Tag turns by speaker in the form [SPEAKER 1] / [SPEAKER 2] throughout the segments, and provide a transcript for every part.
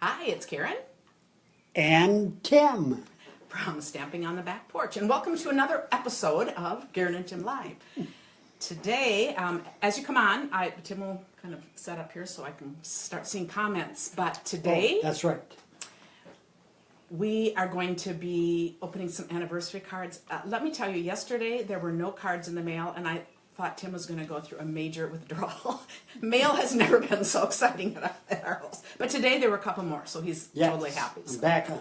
[SPEAKER 1] Hi, it's Karen
[SPEAKER 2] And Tim.
[SPEAKER 1] from Stamping on the Back Porch, and welcome to another episode of Karen and Tim Live. Today, as you come on, Tim will kind of set up here so I can start seeing comments, but today
[SPEAKER 2] That's right.
[SPEAKER 1] we are going to be opening some anniversary cards. Let me tell you, yesterday there were no cards in the mail, and I thought Tim was going to go through a major withdrawal. Mail has never been so exciting at our house. But today there were a couple more, so he's totally happy.
[SPEAKER 2] I'm back on.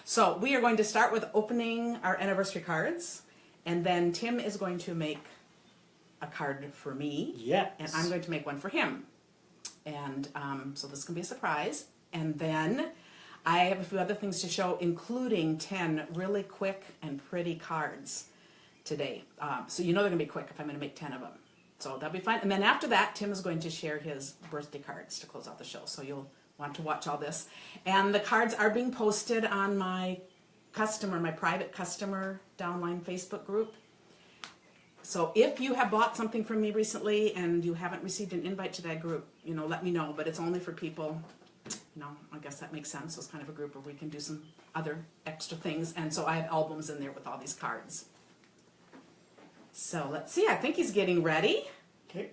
[SPEAKER 1] So we are going to start with opening our anniversary cards, and then Tim is going to make a card for me.
[SPEAKER 2] Yes.
[SPEAKER 1] And I'm going to make one for him. And so this can be a surprise. And then I have a few other things to show, including 10 really quick and pretty cards today. So you know they're going to be quick if I'm going to make 10 of them. So that'll be fun. And then after that, Tim is going to share his birthday cards to close out the show. So you'll want to watch all this. And the cards are being posted on my private customer downline Facebook group. So if you have bought something from me recently and you haven't received an invite to that group, let me know. But it's only for people, I guess that makes sense. So it's kind of a group where we can do some other extra things. And so I have albums in there with all these cards. So let's see, I think he's getting ready.
[SPEAKER 2] Okay.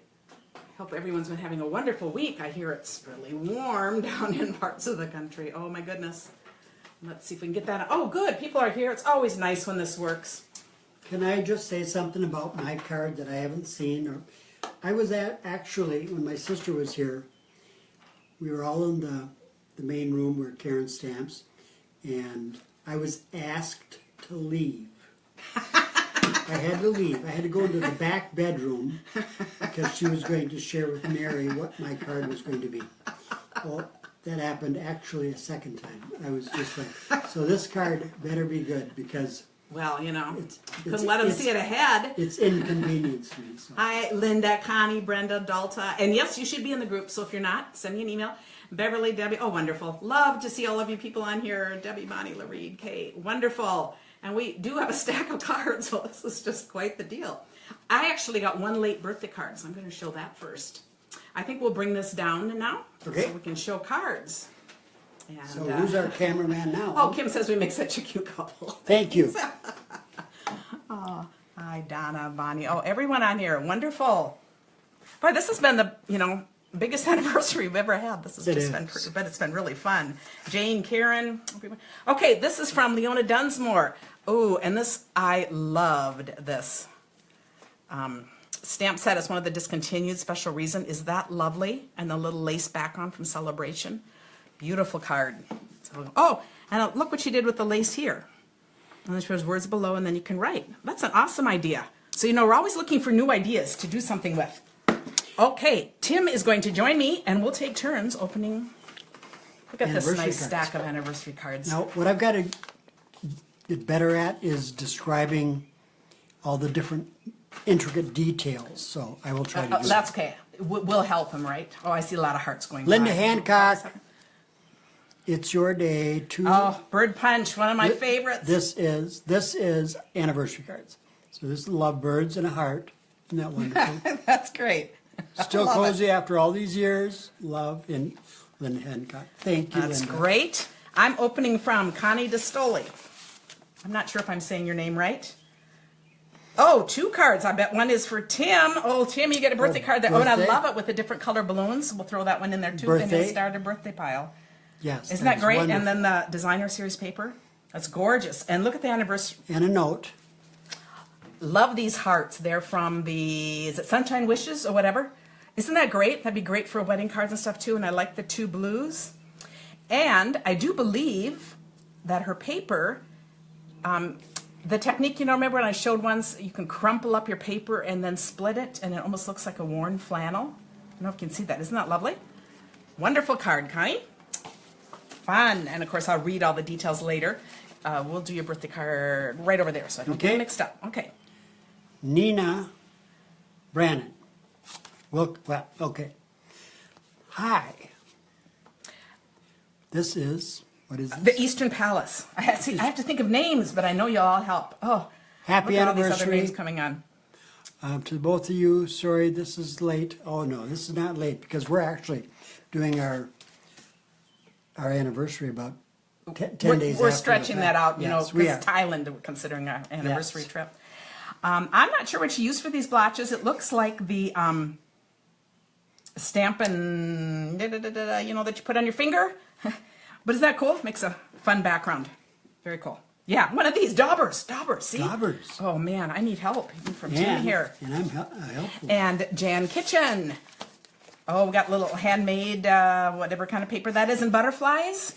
[SPEAKER 1] Hope everyone's been having a wonderful week. I hear it's really warm down in parts of the country. Oh my goodness. Let's see if we can get that. Oh good, people are here. It's always nice when this works.
[SPEAKER 2] Can I just say something about my card that I haven't seen? I was actually, when my sister was here, we were all in the main room where Karen stamps, and I was asked to leave. I had to leave. I had to go into the back bedroom because she was going to share with Mary what my card was going to be. Well, that happened actually a second time. I was just like, so this card better be good because...
[SPEAKER 1] Well, couldn't let them see it ahead.
[SPEAKER 2] It's inconvenienced me. So.
[SPEAKER 1] Hi, Linda, Connie, Brenda, Dalta. And yes, you should be in the group. So if you're not, send me an email. Beverly, Debbie. Oh, wonderful. Love to see all of you people on here. Debbie, Bonnie, Lareed, Kate. Wonderful. And we do have a stack of cards, so this is just quite the deal. I actually got one late birthday card, so I'm going to show that first. I think we'll bring this down now so we can show cards. And,
[SPEAKER 2] so who's our cameraman now?
[SPEAKER 1] Oh, Kim says we make such a cute couple.
[SPEAKER 2] Thank you.
[SPEAKER 1] Oh, hi, Donna, Bonnie. Oh, everyone on here. Wonderful. Boy, this has been the, biggest anniversary we've ever had. This has but it's been really fun. Jane, Karen, everyone. Okay, this is from Leona Dunsmore. Oh, and this, I loved this. Stamp set is one of the discontinued. Special reason. Is that lovely? And the little lace back on from Celebration. Beautiful card. So, and look what she did with the lace here. And then she has words below, and then you can write. That's an awesome idea. So, we're always looking for new ideas to do something with. Okay, Tim is going to join me, and we'll take turns opening. Look at this nice stack of anniversary cards.
[SPEAKER 2] Now, what I've got to get better at is describing all the different intricate details. So I will try to do that.
[SPEAKER 1] That's okay. We'll help him, right? Oh, I see a lot of hearts going
[SPEAKER 2] Linda
[SPEAKER 1] by.
[SPEAKER 2] Hancock, it's your day to...
[SPEAKER 1] Oh, Bird Punch, one of my favorites.
[SPEAKER 2] This is anniversary cards. So this is lovebirds and a heart. Isn't that wonderful?
[SPEAKER 1] That's great.
[SPEAKER 2] Still cozy after all these years. Love in Linda Hancock. Thank you,
[SPEAKER 1] That's
[SPEAKER 2] Linda.
[SPEAKER 1] great. I'm opening from Connie Distoli. I'm not sure if I'm saying your name right. Oh, 2 cards. I bet one is for Tim. Oh, Tim, you get a birthday card there.
[SPEAKER 2] Birthday?
[SPEAKER 1] Oh, and I love it with the different color balloons. We'll throw that one in there too. And
[SPEAKER 2] Birthday?
[SPEAKER 1] he'll start a birthday pile.
[SPEAKER 2] Yes.
[SPEAKER 1] Isn't that great?
[SPEAKER 2] Wonderful.
[SPEAKER 1] And then the designer series paper. That's gorgeous. And look at the anniversary.
[SPEAKER 2] And a note.
[SPEAKER 1] Love these hearts. They're from is it Sunshine Wishes or whatever? Isn't that great? That'd be great for wedding cards and stuff too. And I like the 2 blues. And I do believe that her paper, the technique, remember when I showed once, you can crumple up your paper and then split it, and it almost looks like a worn flannel. I don't know if you can see that. Isn't that lovely? Wonderful card, Connie. Fun. And of course, I'll read all the details later. We'll do your birthday card right over there so I don't get mixed up. Okay.
[SPEAKER 2] Nina Brannon. Well, okay. Hi. This is, what is this?
[SPEAKER 1] The Eastern Palace. I have to think of names, but I know you'll all help. Oh,
[SPEAKER 2] Happy
[SPEAKER 1] look at all these other
[SPEAKER 2] anniversary.
[SPEAKER 1] names coming on.
[SPEAKER 2] To both of you, sorry this is late. Oh no, this is not late because we're actually doing our our anniversary about 10 days after.
[SPEAKER 1] We're
[SPEAKER 2] the
[SPEAKER 1] stretching
[SPEAKER 2] fact.
[SPEAKER 1] that out, you know,
[SPEAKER 2] Yes, we
[SPEAKER 1] because
[SPEAKER 2] are.
[SPEAKER 1] Thailand, we're considering our anniversary
[SPEAKER 2] Yes.
[SPEAKER 1] trip. I'm not sure what you use for these blotches. It looks like the Stampin', you know, that you put on your finger. But is that cool? Makes a fun background. Very cool. Yeah, one of these daubers, see?
[SPEAKER 2] Daubers.
[SPEAKER 1] Oh man, I need help even from Tim here.
[SPEAKER 2] And I'm helpful.
[SPEAKER 1] And Jan Kitchen. Oh, we got little handmade, whatever kind of paper that is, and butterflies.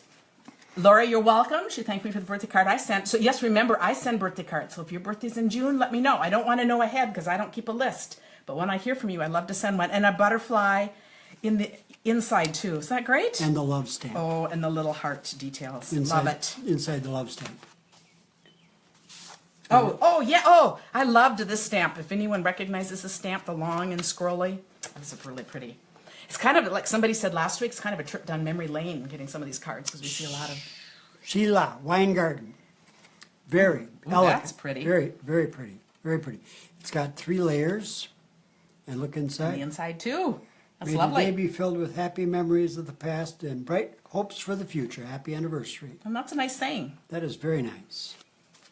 [SPEAKER 1] Laura, you're welcome. She thanked me for the birthday card I sent. So yes, remember, I send birthday cards. So if your birthday's in June, let me know. I don't want to know ahead because I don't keep a list. But when I hear from you, I love to send one. And a butterfly in the inside too. Is that great?
[SPEAKER 2] And the love stamp.
[SPEAKER 1] Oh, and the little heart details.
[SPEAKER 2] Inside,
[SPEAKER 1] Love it.
[SPEAKER 2] Inside the love stamp.
[SPEAKER 1] Oh, yeah. Oh, I loved this stamp. If anyone recognizes this stamp, the long and scrolly, this is really pretty. It's kind of like somebody said last week, it's kind of a trip down memory lane getting some of these cards because we see a lot of.
[SPEAKER 2] Sheila Weingarten. Very elegant.
[SPEAKER 1] That's pretty.
[SPEAKER 2] Very, very pretty. Very pretty. It's got 3 layers. And look
[SPEAKER 1] On
[SPEAKER 2] inside.
[SPEAKER 1] the inside too. That's
[SPEAKER 2] May
[SPEAKER 1] lovely.
[SPEAKER 2] the day be filled with happy memories of the past and bright hopes for the future. Happy anniversary.
[SPEAKER 1] And that's a nice saying.
[SPEAKER 2] That is very nice.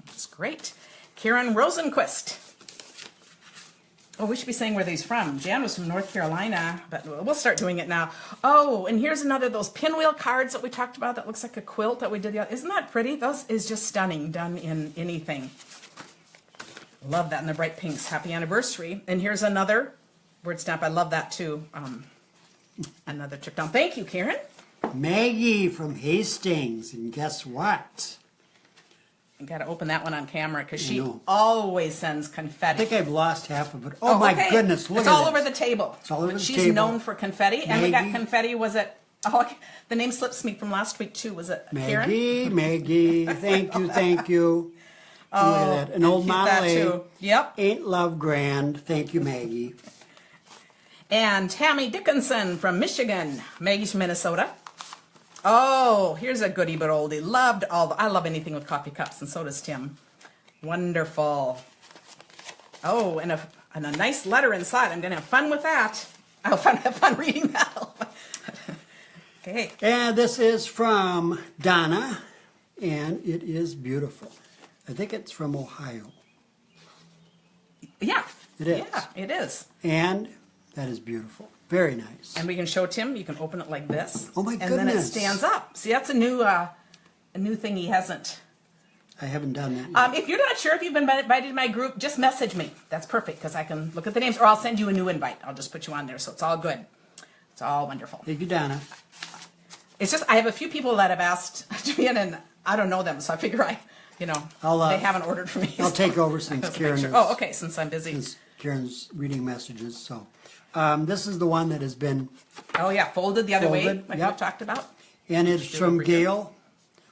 [SPEAKER 1] That's great. Karen Rosenquist. Oh, we should be saying where these from. Jan was from North Carolina, but we'll start doing it now. Oh, and here's another of those pinwheel cards that we talked about that looks like a quilt that we did. Isn't that pretty? Those is just stunning, done in anything. Love that in the bright pinks. Happy anniversary. And here's another word stamp. I love that too. Another trip down. Thank you, Karen.
[SPEAKER 2] Maggie from Hastings. And guess what?
[SPEAKER 1] I got to open that one on camera because she
[SPEAKER 2] know.
[SPEAKER 1] always sends
[SPEAKER 2] I
[SPEAKER 1] confetti.
[SPEAKER 2] think I've lost half of it. Oh, my
[SPEAKER 1] okay.
[SPEAKER 2] goodness. Look
[SPEAKER 1] It's
[SPEAKER 2] at
[SPEAKER 1] all
[SPEAKER 2] this.
[SPEAKER 1] over the table.
[SPEAKER 2] It's all over
[SPEAKER 1] But
[SPEAKER 2] the
[SPEAKER 1] she's
[SPEAKER 2] table.
[SPEAKER 1] known for confetti. And we got
[SPEAKER 2] Maggie.
[SPEAKER 1] confetti. Was it? Oh, the name slips me from last week too. Was it Karen?
[SPEAKER 2] Maggie. Thank you, thank you.
[SPEAKER 1] Oh,
[SPEAKER 2] look at that. An old
[SPEAKER 1] cute
[SPEAKER 2] Model
[SPEAKER 1] that
[SPEAKER 2] A.
[SPEAKER 1] too. Yep.
[SPEAKER 2] Ain't love grand. Thank you, Maggie.
[SPEAKER 1] And Tammy Dickinson from Michigan. Maggie's from Minnesota. Oh, here's a goodie but oldie. Loved I love anything with coffee cups, and so does Tim. Wonderful. Oh, and a nice letter inside. I'm going to have fun with that. I'll have fun reading that. Okay.
[SPEAKER 2] And this is from Donna, and it is beautiful. I think it's from Ohio.
[SPEAKER 1] Yeah.
[SPEAKER 2] It is.
[SPEAKER 1] Yeah, it is.
[SPEAKER 2] And that is beautiful. Very nice.
[SPEAKER 1] And we can show Tim. You can open it like this.
[SPEAKER 2] Oh, my
[SPEAKER 1] And then it
[SPEAKER 2] goodness.
[SPEAKER 1] stands up. See, that's a new thing he hasn't.
[SPEAKER 2] I haven't done that yet.
[SPEAKER 1] If you're not sure if you've been invited to my group, just message me. That's perfect because I can look at the names, or I'll send you a new invite. I'll just put you on there, so it's all good. It's all wonderful.
[SPEAKER 2] Thank you, Donna.
[SPEAKER 1] It's just I have a few people that have asked to be in, and I don't know them, so I figure they haven't ordered for me.
[SPEAKER 2] I'll
[SPEAKER 1] so
[SPEAKER 2] take over
[SPEAKER 1] I
[SPEAKER 2] since
[SPEAKER 1] have to make
[SPEAKER 2] Karen
[SPEAKER 1] sure.
[SPEAKER 2] is,
[SPEAKER 1] Oh, okay, since I'm busy.
[SPEAKER 2] since Karen's reading messages. So this is the one that has been,
[SPEAKER 1] Oh yeah, folded the other way,
[SPEAKER 2] Folded,
[SPEAKER 1] like
[SPEAKER 2] yep.
[SPEAKER 1] we talked about.
[SPEAKER 2] and it's
[SPEAKER 1] do it
[SPEAKER 2] from
[SPEAKER 1] over here.
[SPEAKER 2] Gail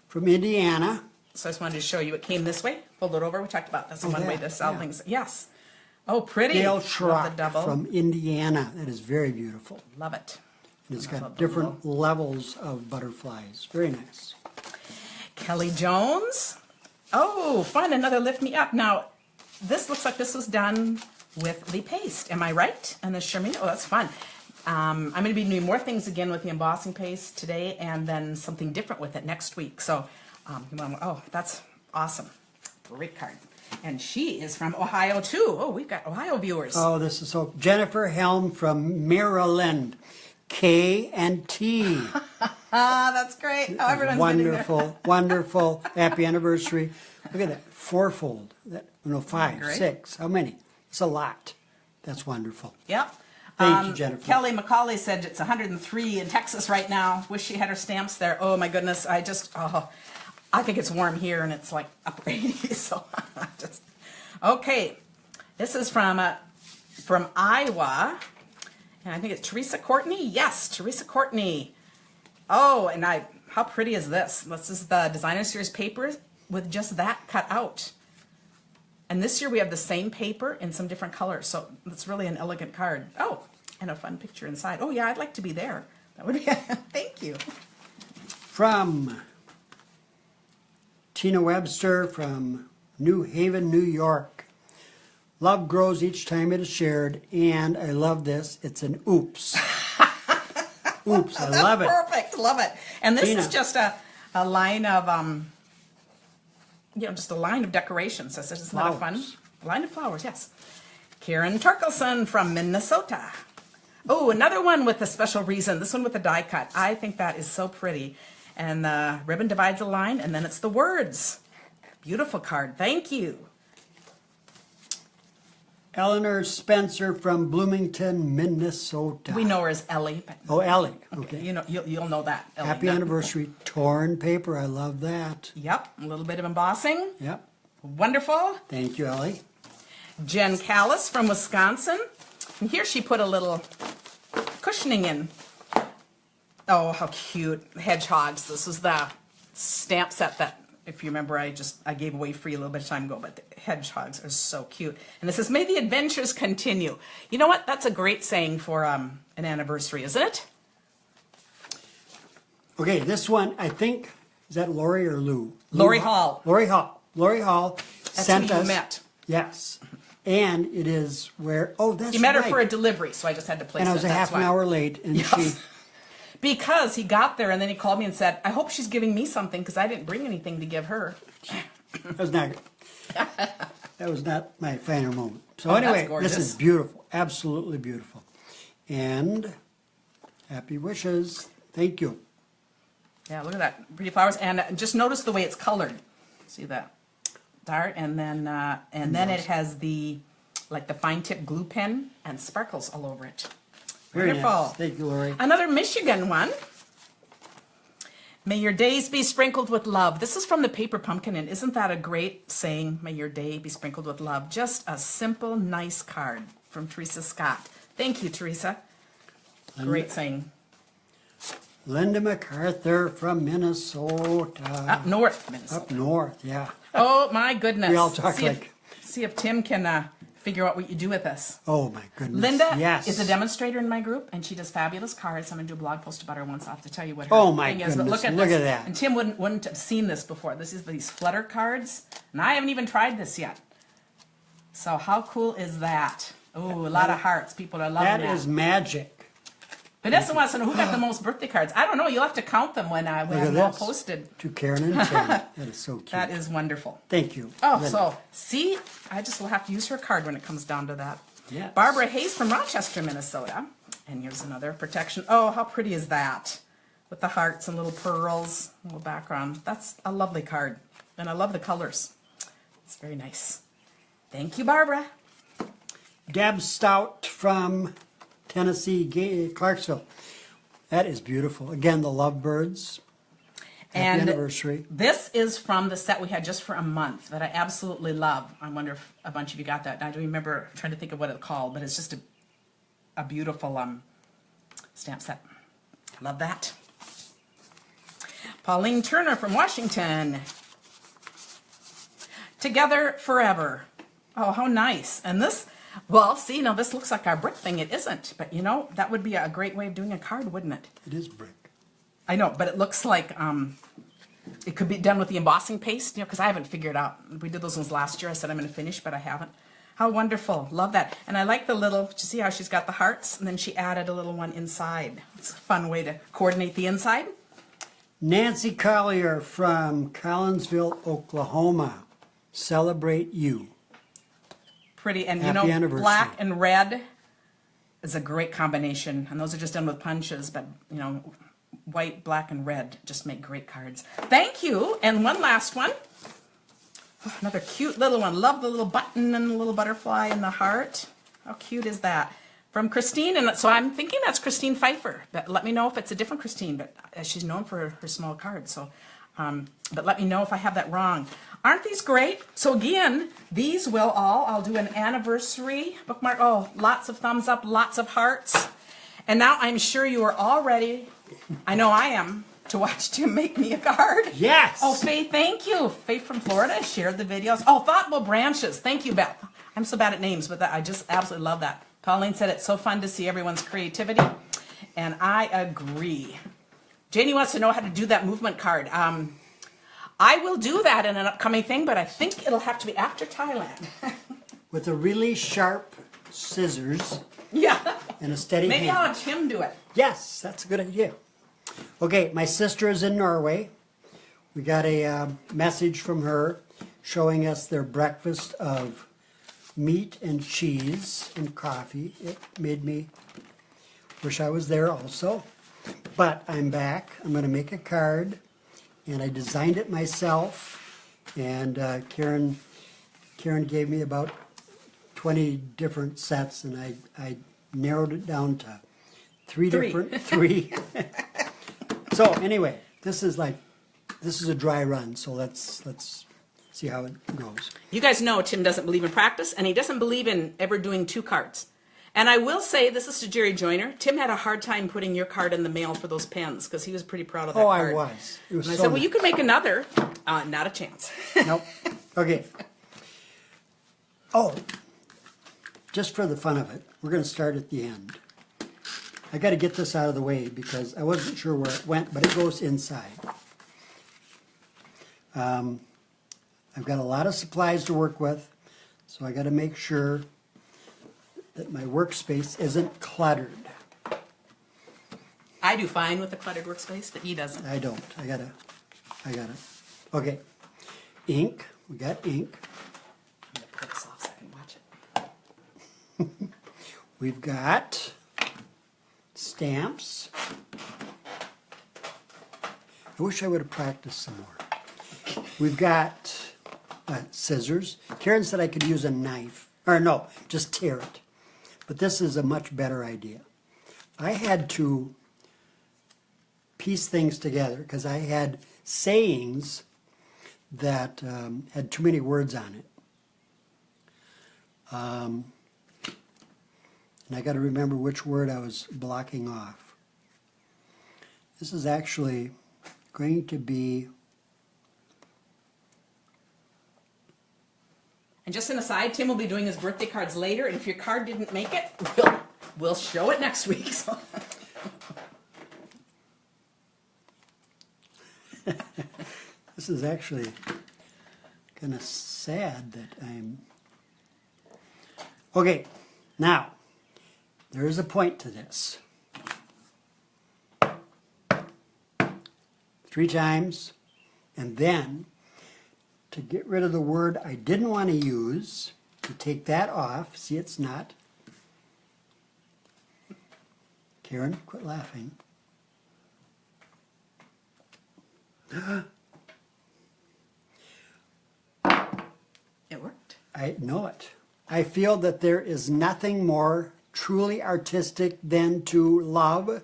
[SPEAKER 2] from Indiana.
[SPEAKER 1] So I just wanted to show you it came this way, folded over. We talked about that's
[SPEAKER 2] Oh,
[SPEAKER 1] one way
[SPEAKER 2] yeah,
[SPEAKER 1] to sell
[SPEAKER 2] yeah.
[SPEAKER 1] things. Yes. Oh, pretty.
[SPEAKER 2] Gail
[SPEAKER 1] Love the
[SPEAKER 2] Schrock
[SPEAKER 1] double.
[SPEAKER 2] from Indiana. That is very beautiful.
[SPEAKER 1] Love it.
[SPEAKER 2] And it's
[SPEAKER 1] I love
[SPEAKER 2] got
[SPEAKER 1] the
[SPEAKER 2] different levels of butterflies. Very nice.
[SPEAKER 1] Kelly Jones. Oh, fun. Another Lift Me Up. Now, this looks like this was done with the paste. Am I right? And the Charmina. Oh, that's fun. I'm going to be doing more things again with the embossing paste today and then something different with it next week. So, oh, that's awesome. Great card. And she is from Ohio, too. Oh, we've got Ohio viewers.
[SPEAKER 2] Oh, this is so. Jennifer Helm from Maryland. K and T.
[SPEAKER 1] Ah, that's great. Oh, everyone's getting there.
[SPEAKER 2] Wonderful, wonderful. Happy anniversary. Look at that. Fourfold. Five,
[SPEAKER 1] Great.
[SPEAKER 2] 6. How many? It's a lot. That's wonderful.
[SPEAKER 1] Yep.
[SPEAKER 2] Thank you, Jennifer.
[SPEAKER 1] Kelly McCauley said it's 103 in Texas right now. Wish she had her stamps there. Oh my goodness, I think it's warm here and it's like upper 80s. So okay. This is from Iowa, and I think it's Teresa Courtney. Yes, Teresa Courtney. Oh, and how pretty is this? This is the Designer Series paper with just that cut out. And this year we have the same paper in some different colors, so it's really an elegant card. Oh, and a fun picture inside. Oh yeah, I'd like to be there. That would be. Thank you.
[SPEAKER 2] From Tina Webster from New Haven, New York. Love grows each time it is shared, and I love this. It's an oops. Oops, I
[SPEAKER 1] That's
[SPEAKER 2] love it.
[SPEAKER 1] perfect. Love it. And this
[SPEAKER 2] Tina.
[SPEAKER 1] is just a line of, just a line of decorations. So it's not a fun
[SPEAKER 2] Flowers.
[SPEAKER 1] line of flowers, yes. Karen Torkelson from Minnesota. Oh, another one with a special reason. This one with a die cut. I think that is so pretty. And the ribbon divides a line, and then it's the words. Beautiful card. Thank you.
[SPEAKER 2] Eleanor Spencer from Bloomington, Minnesota.
[SPEAKER 1] We know her as Ellie, but
[SPEAKER 2] Oh, Ellie. Okay.
[SPEAKER 1] you'll know that. Ellie.
[SPEAKER 2] Happy anniversary. Torn paper. I love that.
[SPEAKER 1] Yep, a little bit of embossing.
[SPEAKER 2] Yep.
[SPEAKER 1] Wonderful.
[SPEAKER 2] Thank you, Ellie.
[SPEAKER 1] Jen Callis from Wisconsin. And here she put a little cushioning in. Oh, how cute. Hedgehogs. This was the stamp set that, if you remember, I gave away free a little bit of time ago, but the hedgehogs are so cute. And it says, may the adventures continue. You know what? That's a great saying for an anniversary, isn't it?
[SPEAKER 2] Okay, this one, I think, is that Lori or Lou?
[SPEAKER 1] Lori Hall.
[SPEAKER 2] Lori Hall. Lori Hall
[SPEAKER 1] That's
[SPEAKER 2] sent
[SPEAKER 1] who you
[SPEAKER 2] us.
[SPEAKER 1] met.
[SPEAKER 2] Yes. And it is where, oh, that's
[SPEAKER 1] You met her
[SPEAKER 2] right.
[SPEAKER 1] for a delivery, so I just had to place
[SPEAKER 2] And
[SPEAKER 1] it.
[SPEAKER 2] I was a
[SPEAKER 1] That's
[SPEAKER 2] half an
[SPEAKER 1] why.
[SPEAKER 2] hour late, and
[SPEAKER 1] Yes. Because he got there and then he called me and said, I hope she's giving me something because I didn't bring anything to give her.
[SPEAKER 2] that was not my final moment. So
[SPEAKER 1] Oh, that's
[SPEAKER 2] anyway,
[SPEAKER 1] gorgeous.
[SPEAKER 2] this is beautiful, absolutely beautiful. And happy wishes. Thank you.
[SPEAKER 1] Yeah, look at that. Pretty flowers. And just notice the way it's colored. See that? Dart. And then it has the fine tip glue pen and sparkles all over it.
[SPEAKER 2] Very
[SPEAKER 1] Wonderful.
[SPEAKER 2] nice. Thank you, Lori.
[SPEAKER 1] Another Michigan one. May your days be sprinkled with love. This is from the Paper Pumpkin, and isn't that a great saying? May your day be sprinkled with love. Just a simple, nice card from Teresa Scott. Thank you, Teresa. Great saying.
[SPEAKER 2] Linda MacArthur from Minnesota.
[SPEAKER 1] Up north, Minnesota.
[SPEAKER 2] Up north, yeah.
[SPEAKER 1] Oh my goodness.
[SPEAKER 2] We all talk
[SPEAKER 1] See if Tim can figure out what you do with this.
[SPEAKER 2] Oh my goodness.
[SPEAKER 1] Linda
[SPEAKER 2] yes.
[SPEAKER 1] is a demonstrator in my group, and she does fabulous cards. I'm going to do a blog post about her once. I'll have to tell you what her
[SPEAKER 2] Oh, my
[SPEAKER 1] thing is. But
[SPEAKER 2] goodness.
[SPEAKER 1] look at
[SPEAKER 2] Look
[SPEAKER 1] this.
[SPEAKER 2] at that.
[SPEAKER 1] And Tim wouldn't have seen this before. This is these flutter cards, and I haven't even tried this yet. So how cool is that? Oh, a lot of hearts. People are loving that.
[SPEAKER 2] That is magic.
[SPEAKER 1] Vanessa wants to know who got the most birthday cards. I don't know. You'll have to count them when I
[SPEAKER 2] Look
[SPEAKER 1] have
[SPEAKER 2] at
[SPEAKER 1] them all
[SPEAKER 2] this.
[SPEAKER 1] posted.
[SPEAKER 2] To Karen and Tim. That is so cute.
[SPEAKER 1] That is wonderful.
[SPEAKER 2] Thank you.
[SPEAKER 1] Oh,
[SPEAKER 2] Linda.
[SPEAKER 1] so see, I just will have to use her card when it comes down to that.
[SPEAKER 2] Yes.
[SPEAKER 1] Barbara Hayes from Rochester, Minnesota. And here's another protection. Oh, how pretty is that? With the hearts and little pearls, little background. That's a lovely card. And I love the colors. It's very nice. Thank you, Barbara.
[SPEAKER 2] Deb Stout from Tennessee, Clarksville. That is beautiful. Again, the Lovebirds. Happy
[SPEAKER 1] And
[SPEAKER 2] anniversary.
[SPEAKER 1] this is from the set we had just for a month that I absolutely love. I wonder if a bunch of you got that. I don't remember trying to think of what it's called, but it's just a beautiful stamp set. Love that. Pauline Turner from Washington. Together Forever. Oh, how nice. And this, well, see, now this looks like our brick thing. It isn't, but you know, that would be a great way of doing a card, wouldn't it?
[SPEAKER 2] It is brick.
[SPEAKER 1] I know, but it looks like it could be done with the embossing paste, because I haven't figured out. We did those ones last year. I said I'm going to finish, but I haven't. How wonderful. Love that. And I like the little, did you see how she's got the hearts? And then she added a little one inside. It's a fun way to coordinate the inside.
[SPEAKER 2] Nancy Collier from Collinsville, Oklahoma. Celebrate you.
[SPEAKER 1] Pretty. And
[SPEAKER 2] Happy anniversary.
[SPEAKER 1] black and red is a great combination. And those are just done with punches, but, white, black, and red just make great cards. Thank you. And one last one. Oh, another cute little one. Love the little button and the little butterfly and the heart. How cute is that? From Christine. And so I'm thinking that's Christine Pfeiffer. But let me know if it's a different Christine. But she's known for her small cards. So, but let me know if I have that wrong. Aren't these great? So again, these will I'll do an anniversary bookmark. Oh, lots of thumbs up, lots of hearts. And now I'm sure you are all ready. I know I am, to watch Tim make me a card.
[SPEAKER 2] Yes.
[SPEAKER 1] Oh, Faith, thank you. Faith from Florida shared the videos. Oh, Thoughtful Branches. Thank you, Beth. I'm so bad at names, but I just absolutely love that. Pauline said it's so fun to see everyone's creativity, and I agree. Janie wants to know how to do that movement card. I will do that in an upcoming thing, but I think it'll have to be after Thailand.
[SPEAKER 2] With a really sharp scissors.
[SPEAKER 1] Yeah.
[SPEAKER 2] and a steady
[SPEAKER 1] Maybe
[SPEAKER 2] hand.
[SPEAKER 1] I'll have Tim do it.
[SPEAKER 2] Yes, that's a good idea. Okay, my sister is in Norway. We got a message from her showing us their breakfast of meat and cheese and coffee. It made me wish I was there also. But I'm back. I'm going to make a card, and I designed it myself. And Karen gave me about 20 different sets, and I narrowed it down to three. So anyway, this is a dry run. So let's see how it goes.
[SPEAKER 1] You guys know Tim doesn't believe in practice, and he doesn't believe in ever doing 2 cards. And I will say, this is to Jerry Joyner, Tim had a hard time putting your card in the mail for those pens, because he was pretty proud of that
[SPEAKER 2] Oh,
[SPEAKER 1] card.
[SPEAKER 2] I was. It was
[SPEAKER 1] And I
[SPEAKER 2] so
[SPEAKER 1] said, well,
[SPEAKER 2] nice.
[SPEAKER 1] you can make another. Not a chance.
[SPEAKER 2] Nope. Okay. Oh, just for the fun of it, we're going to start at the end. I got to get this out of the way because I wasn't sure where it went, but it goes inside. I've got a lot of supplies to work with, so I got to make sure that my workspace isn't cluttered.
[SPEAKER 1] I do fine with the cluttered workspace, but he doesn't.
[SPEAKER 2] I don't. I gotta. Okay. Ink. We got ink.
[SPEAKER 1] I'm going to put this off so I can watch it.
[SPEAKER 2] We've got stamps. I wish I would have practiced some more. We've got scissors. Karen said I could use a knife. Or no, just tear it. But this is a much better idea. I had to piece things together because I had sayings that had too many words on it. And I got to remember which word I was blocking off. This is actually going to be...
[SPEAKER 1] And just an aside, Tim will be doing his birthday cards later, and if your card didn't make it, we'll show it next week. So.
[SPEAKER 2] This is actually kind of sad that I'm... Okay, now, there is a point to this. 3 times, and then to get rid of the word I didn't want to use, to take that off, see it's not. Karen, quit laughing.
[SPEAKER 1] It worked.
[SPEAKER 2] I know it. I feel that there is nothing more truly artistic than to love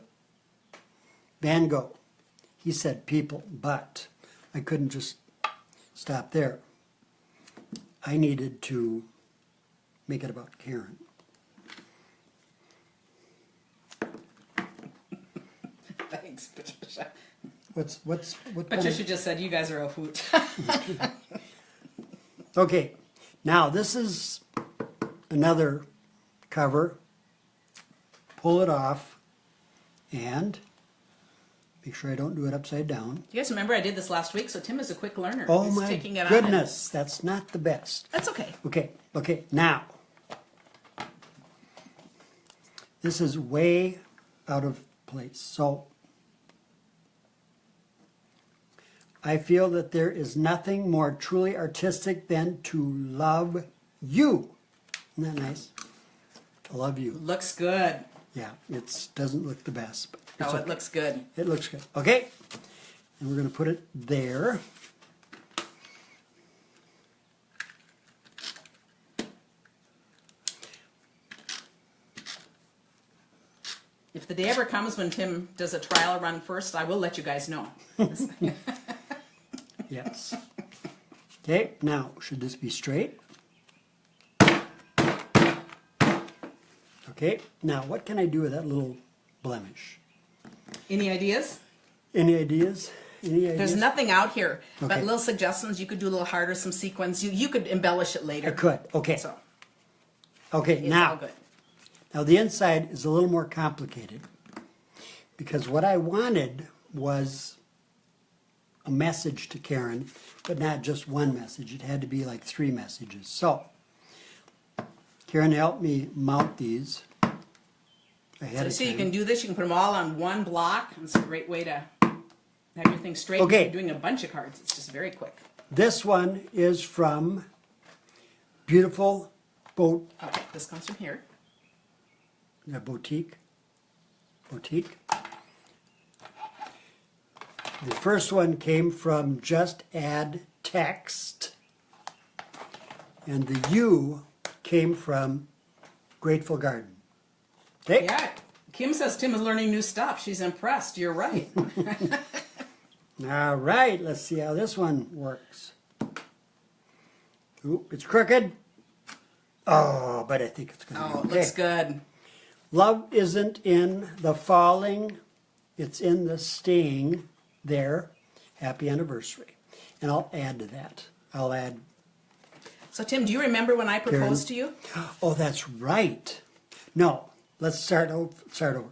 [SPEAKER 2] Van Gogh. He said people, but I couldn't just stop there. I needed to make it about Karen.
[SPEAKER 1] Thanks, Patricia.
[SPEAKER 2] What kind
[SPEAKER 1] Patricia
[SPEAKER 2] of...
[SPEAKER 1] just said you guys are a hoot.
[SPEAKER 2] Okay, now this is another cover. Pull it off and make sure I don't do it upside down.
[SPEAKER 1] You guys remember I did this last week, so Tim is a quick learner.
[SPEAKER 2] Oh
[SPEAKER 1] He's
[SPEAKER 2] my
[SPEAKER 1] taking it
[SPEAKER 2] goodness, that's not the best.
[SPEAKER 1] That's okay.
[SPEAKER 2] Okay, now. This is way out of place. So, I feel that there is nothing more truly artistic than to love you. Isn't that nice? To love you.
[SPEAKER 1] Looks good.
[SPEAKER 2] Yeah, it doesn't look the best, but it's
[SPEAKER 1] Oh,
[SPEAKER 2] okay.
[SPEAKER 1] it looks good.
[SPEAKER 2] It looks good. Okay, and we're going to put it there.
[SPEAKER 1] If the day ever comes when Tim does a trial run first, I will let you guys know.
[SPEAKER 2] Yes. Okay, now, should this be straight? Okay, now what can I do with that little blemish?
[SPEAKER 1] Any ideas?
[SPEAKER 2] Any ideas? Any ideas?
[SPEAKER 1] There's nothing out here, but
[SPEAKER 2] Okay.
[SPEAKER 1] little suggestions. You could do a little harder, some sequins. You could embellish it later.
[SPEAKER 2] I could, okay.
[SPEAKER 1] So
[SPEAKER 2] Okay,
[SPEAKER 1] it's
[SPEAKER 2] now,
[SPEAKER 1] all good.
[SPEAKER 2] now the inside is a little more complicated because what I wanted was a message to Karen, but not just one message. It had to be like 3 messages. So, Karen helped me mount these. ahead
[SPEAKER 1] So
[SPEAKER 2] of
[SPEAKER 1] see, you
[SPEAKER 2] time.
[SPEAKER 1] can do this. You can put them all on one block. It's a great way to have your thing straight.
[SPEAKER 2] Okay.
[SPEAKER 1] If you're doing a bunch of cards, it's just very quick.
[SPEAKER 2] This one is from Beautiful
[SPEAKER 1] Okay, this comes from here.
[SPEAKER 2] Boutique. Boutique. The first one came from Just Add Text. And the U came from Grateful Garden. Okay?
[SPEAKER 1] Yeah. Kim says Tim is learning new stuff. She's impressed. You're right.
[SPEAKER 2] All right, let's see how this one works. Oop, it's crooked. Oh, but I think it's going to
[SPEAKER 1] Oh,
[SPEAKER 2] be
[SPEAKER 1] it
[SPEAKER 2] okay.
[SPEAKER 1] looks good.
[SPEAKER 2] Love isn't in the falling, it's in the sting there. Happy anniversary. And I'll add to that. I'll add,
[SPEAKER 1] So Tim, do you remember when I proposed to you?
[SPEAKER 2] oh, that's right. No, let's start over.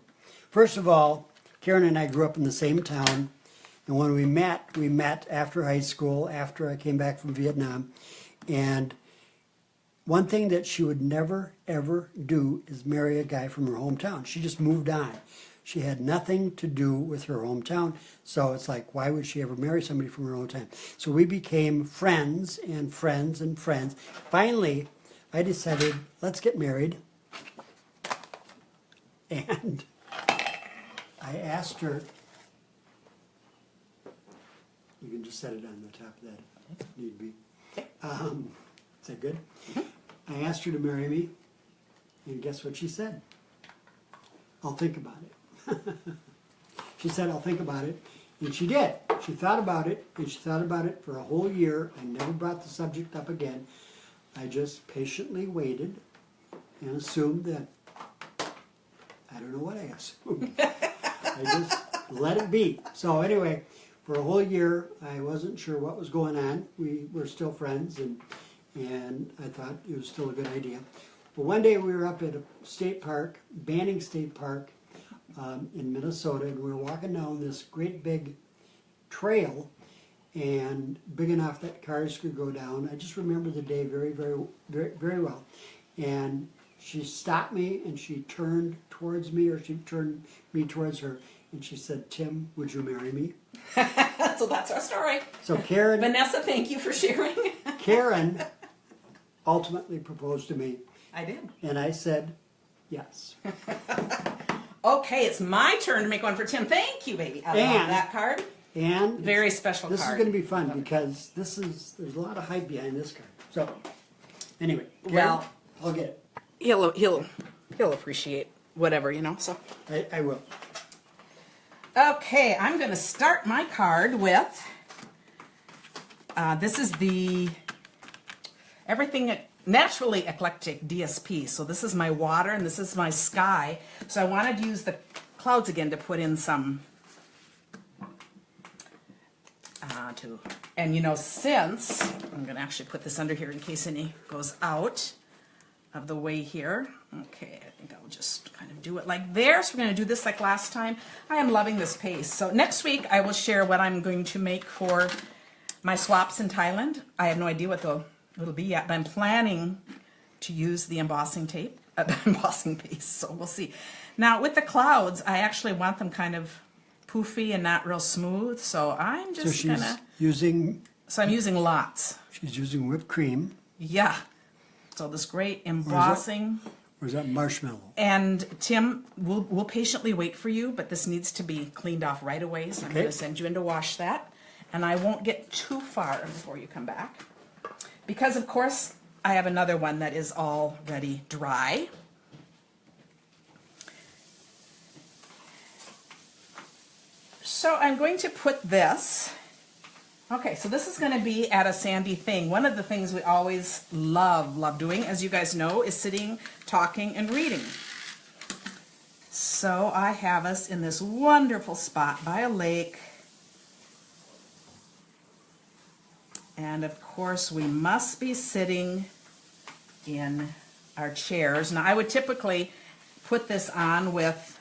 [SPEAKER 2] First of all, Karen and I grew up in the same town. And when we met after high school, after I came back from Vietnam. And one thing that she would never, ever do is marry a guy from her hometown. She just moved on. She had nothing to do with her hometown. So it's like, why would she ever marry somebody from her hometown? So we became friends and friends and friends. Finally, I decided, let's get married. And I asked her, you can just set it on the top of that if need be. Is that good? I asked her to marry me, and guess what she said? I'll think about it. She said, I'll think about it, and she did. She thought about it, and she thought about it for a whole year. I never brought the subject up again. I just patiently waited and assumed that, I don't know what I assumed. I just let it be. So anyway, for a whole year, I wasn't sure what was going on. We were still friends, and I thought it was still a good idea. But one day we were up at a state park, Banning State Park, in Minnesota, and we were walking down this great big trail, and big enough that cars could go down. I just remember the day very, very, very, very well. And she stopped me, and she turned towards me, or she turned me towards her, and she said, Tim, would you marry me?
[SPEAKER 1] So that's our story.
[SPEAKER 2] So Karen,
[SPEAKER 1] Vanessa, thank you for sharing.
[SPEAKER 2] Karen ultimately proposed to me,
[SPEAKER 1] I did.
[SPEAKER 2] and I said yes.
[SPEAKER 1] Okay, it's my turn to make one for Tim. Thank you, baby. I love
[SPEAKER 2] And-
[SPEAKER 1] that card.
[SPEAKER 2] And
[SPEAKER 1] Very special
[SPEAKER 2] this
[SPEAKER 1] card.
[SPEAKER 2] is going to be fun because there's a lot of hype behind this card. So anyway, Karen,
[SPEAKER 1] Well-
[SPEAKER 2] I'll get it.
[SPEAKER 1] He'll appreciate whatever, you know. So
[SPEAKER 2] I will.
[SPEAKER 1] okay, I'm going to start my card with. This is the Everything Naturally Eclectic DSP. So this is my water and this is my sky. So I wanted to use the clouds again to put in some. And you know, since I'm going to actually put this under here in case any goes out of the way here. Okay, I think I'll just kind of do it like there. So we're going to do this like last time. I am loving this pace. So next week I will share what I'm going to make for my swaps in Thailand. I have no idea what it'll be yet, but I'm planning to use the embossing tape, embossing paste. So we'll see. Now with the clouds, I actually want them kind of poofy and not real smooth. So I'm
[SPEAKER 2] So
[SPEAKER 1] just
[SPEAKER 2] she's
[SPEAKER 1] gonna.
[SPEAKER 2] using
[SPEAKER 1] So I'm using lots.
[SPEAKER 2] whipped cream.
[SPEAKER 1] Yeah. So this great embossing.
[SPEAKER 2] Or is that marshmallow?
[SPEAKER 1] And Tim, we'll patiently wait for you, but this needs to be cleaned off right away. So I'm
[SPEAKER 2] Okay.
[SPEAKER 1] going to send you in to wash that. And I won't get too far before you come back. Because, of course, I have another one that is already dry. So I'm going to put this. Okay, so this is going to be at a sandy thing. One of the things we always love doing, as you guys know, is sitting, talking, and reading. So I have us in this wonderful spot by a lake. And of course, we must be sitting in our chairs. Now, I would typically put this on with,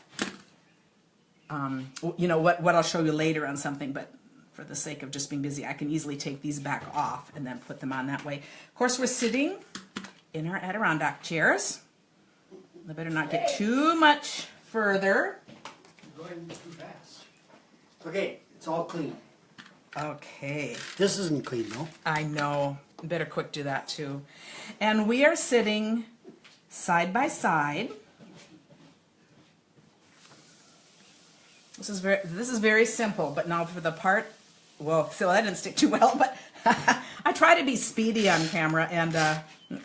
[SPEAKER 1] you know, what I'll show you later on something, but for the sake of just being busy, I can easily take these back off and then put them on that way. Of course, we're sitting in our Adirondack chairs. I better not get too much further.
[SPEAKER 2] You're going too fast. Okay, it's all clean.
[SPEAKER 1] Okay.
[SPEAKER 2] This isn't clean though.
[SPEAKER 1] I know. Better quick do that too. And we are sitting side by side. This is very simple, but now for the part, whoa, so that didn't stick too well, but I try to be speedy on camera, and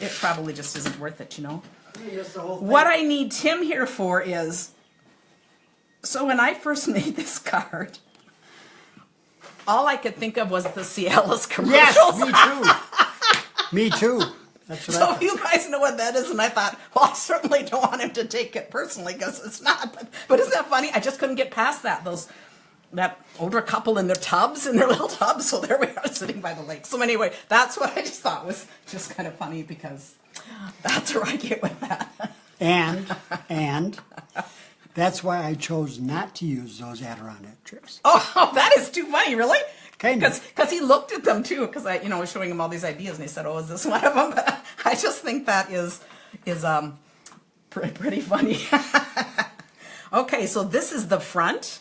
[SPEAKER 1] it probably just isn't worth it, you know.
[SPEAKER 2] Yes, the whole thing.
[SPEAKER 1] What I need Tim here for is, so when I first made this card, all I could think of was the Cialis commercials.
[SPEAKER 2] Yes, me too. Me too. That's what I
[SPEAKER 1] So
[SPEAKER 2] thought.
[SPEAKER 1] you guys know what that is, and I thought, well, I certainly don't want him to take it personally because it's not. But isn't that funny? I just couldn't get past that. That older couple in their little tubs. So there we are sitting by the lake. So anyway, that's what I just thought was just kind of funny because that's where I get with that.
[SPEAKER 2] And that's why I chose not to use those Adirondack trips.
[SPEAKER 1] Oh, that is too funny, really?
[SPEAKER 2] Kind of.
[SPEAKER 1] Because he looked at them too, because I was showing him all these ideas, and he said, "Oh, is this one of them?" But I just think that is pretty funny. Okay, so this is the front,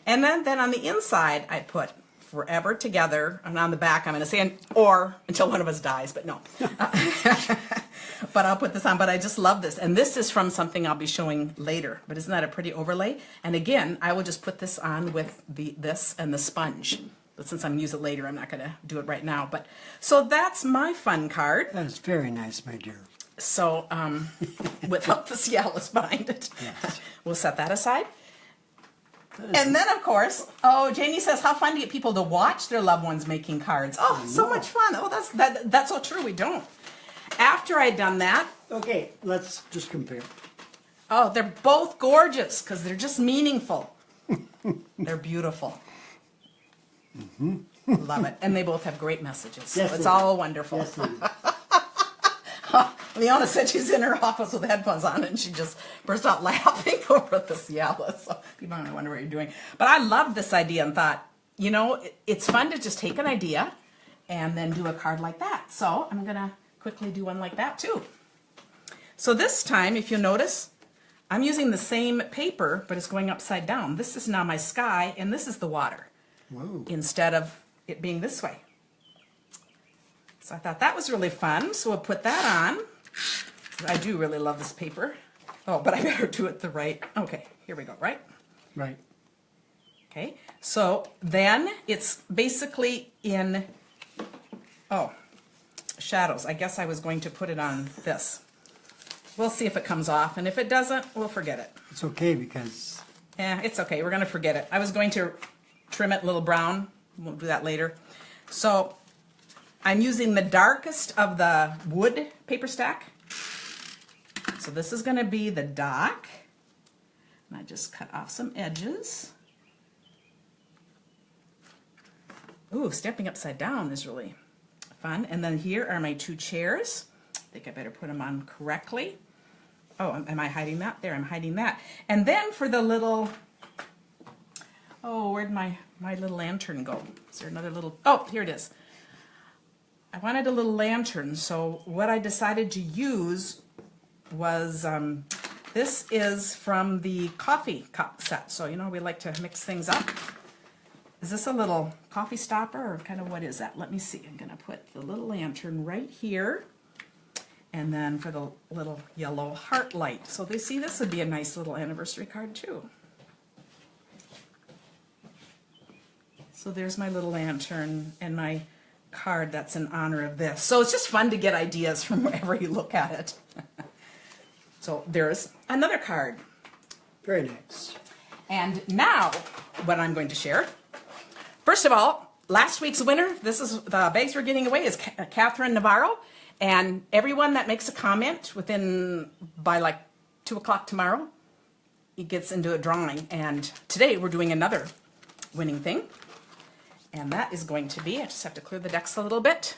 [SPEAKER 1] and then on the inside I put "Forever Together," and on the back I'm going to say "or" until one of us dies, but no. But I'll put this on. But I just love this, and this is from something I'll be showing later. But isn't that a pretty overlay? And again, I will just put this on with this and the sponge. But since I'm going to use it later, I'm not going to do it right now. But so that's my fun card.
[SPEAKER 2] That is very nice, my dear.
[SPEAKER 1] So without the Cialis behind it,
[SPEAKER 2] Yes.
[SPEAKER 1] We'll set that aside. And then, of course, Janie says, how fun to get people to watch their loved ones making cards. Oh, so much fun. Oh, that's so true. We don't. After I'd done that,
[SPEAKER 2] Okay, let's just compare.
[SPEAKER 1] oh, they're both gorgeous because they're just meaningful. They're beautiful. Love it. And they both have great messages. So
[SPEAKER 2] Yes,
[SPEAKER 1] it's
[SPEAKER 2] they
[SPEAKER 1] all
[SPEAKER 2] do.
[SPEAKER 1] wonderful.
[SPEAKER 2] Yes, it is.
[SPEAKER 1] Leona said she's in her office with headphones on and she just burst out laughing over the Cialis. So people are going to wonder what you're doing. But I love this idea and thought, it's fun to just take an idea and then do a card like that. So I'm going to quickly do one like that too. So this time, if you notice, I'm using the same paper, but it's going upside down. This is now my sky and this is the water.
[SPEAKER 2] Whoa.
[SPEAKER 1] Instead of it being this way. So I thought that was really fun. So we'll put that on. I do really love this paper. Oh, but I better do it the right. Okay, here we go, right?
[SPEAKER 2] Right.
[SPEAKER 1] Okay, so then it's basically in, shadows. I guess I was going to put it on this. We'll see if it comes off, and if it doesn't, we'll forget it.
[SPEAKER 2] It's okay because
[SPEAKER 1] It's okay. We're going to forget it. I was going to trim it a little brown. We'll do that later. So I'm using the darkest of the wood paper stack. So this is going to be the dock. And I just cut off some edges. Ooh, stepping upside down is really fun. And then here are my two chairs. I think I better put them on correctly. Oh, am I hiding that? There, I'm hiding that. And then for the little, where'd my little lantern go? Is there another little, here it is. I wanted a little lantern, so what I decided to use was, this is from the coffee cup set. So, we like to mix things up. Is this a little coffee stopper or kind of what is that? Let me see. I'm going to put the little lantern right here. And then for the little yellow heart light. So they see this would be a nice little anniversary card too. So there's my little lantern and my card that's in honor of this. So it's just fun to get ideas from wherever you look at it. So there's another card.
[SPEAKER 2] very nice.
[SPEAKER 1] And now what I'm going to share. First of all, last week's winner, this is the bags we're getting away, is Catherine Navarro. And everyone that makes a comment by like 2 o'clock tomorrow, it gets into a drawing. And today we're doing another winning thing. And that is going to be, I just have to clear the decks a little bit.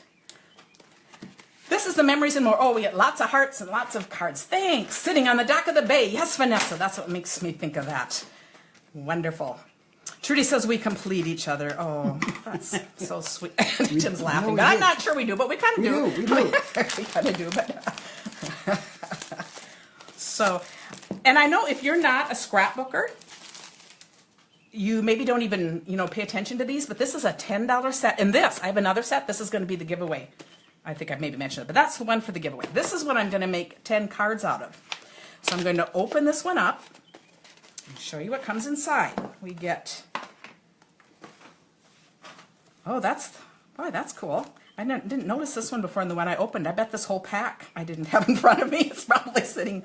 [SPEAKER 1] This is the Memories and More. Oh, we get lots of hearts and lots of cards. Thanks. Sitting on the dock of the bay. Yes, Vanessa, that's what makes me think of that. Wonderful. Trudy says we complete each other. Oh, that's so sweet. Tim's laughing. But I'm not sure we do, but we kind of do.
[SPEAKER 2] We do.
[SPEAKER 1] We kind of do, but. So, And I know if you're not a scrapbooker, you maybe don't even, pay attention to these, but this is a $10 set. And I have another set. This is going to be the giveaway. I think I've maybe mentioned it, but that's the one for the giveaway. This is what I'm going to make 10 cards out of. So I'm going to open this one up and show you what comes inside. We get, oh, that's cool. I didn't notice this one before in the one I opened. I bet this whole pack I didn't have in front of me. It's probably sitting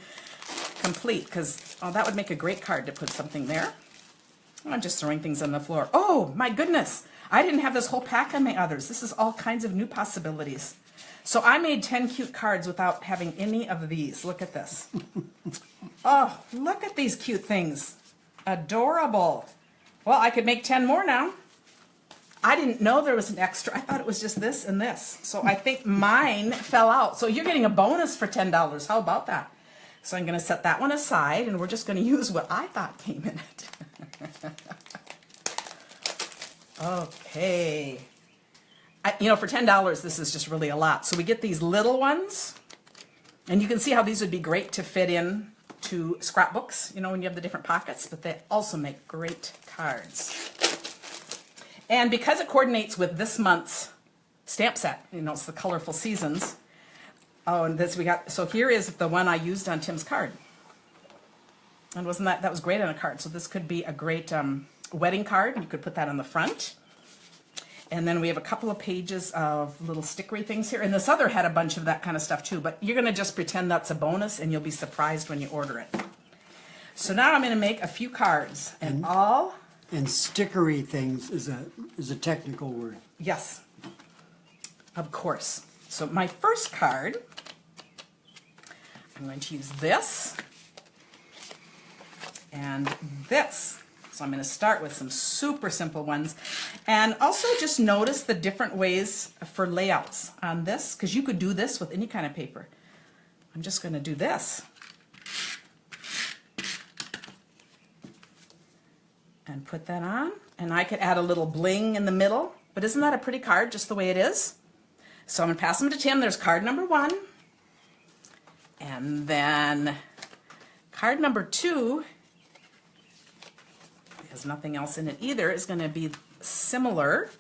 [SPEAKER 1] complete because, that would make a great card to put something there. I'm just throwing things on the floor. Oh, my goodness. I didn't have this whole pack on my others. This is all kinds of new possibilities. So I made 10 cute cards without having any of these. Look at this. Oh, look at these cute things. Adorable. Well, I could make 10 more now. I didn't know there was an extra. I thought it was just this and this. So I think mine fell out. So you're getting a bonus for $10. How about that? So I'm going to set that one aside, and we're just going to use what I thought came in it. Okay. For $10, this is just really a lot. So we get these little ones, and you can see how these would be great to fit in to scrapbooks, when you have the different pockets, but they also make great cards. And because it coordinates with this month's stamp set, it's the colorful seasons. Oh, and so here is the one I used on Tim's card. And wasn't that was great on a card. So this could be a great wedding card. You could put that on the front. And then we have a couple of pages of little stickery things here. And this other had a bunch of that kind of stuff too, but you're going to just pretend that's a bonus and you'll be surprised when you order it. So now I'm going to make a few cards and
[SPEAKER 2] stickery things is a technical word.
[SPEAKER 1] Yes, of course. So my first card, I'm going to use this and this. So I'm going to start with some super simple ones. And also just notice the different ways for layouts on this, because you could do this with any kind of paper. I'm just going to do this. And put that on. And I could add a little bling in the middle. But isn't that a pretty card just the way it is? So I'm going to pass them to Tim. There's card number 1. And then card number 2, because nothing else in it either, is going to be similar.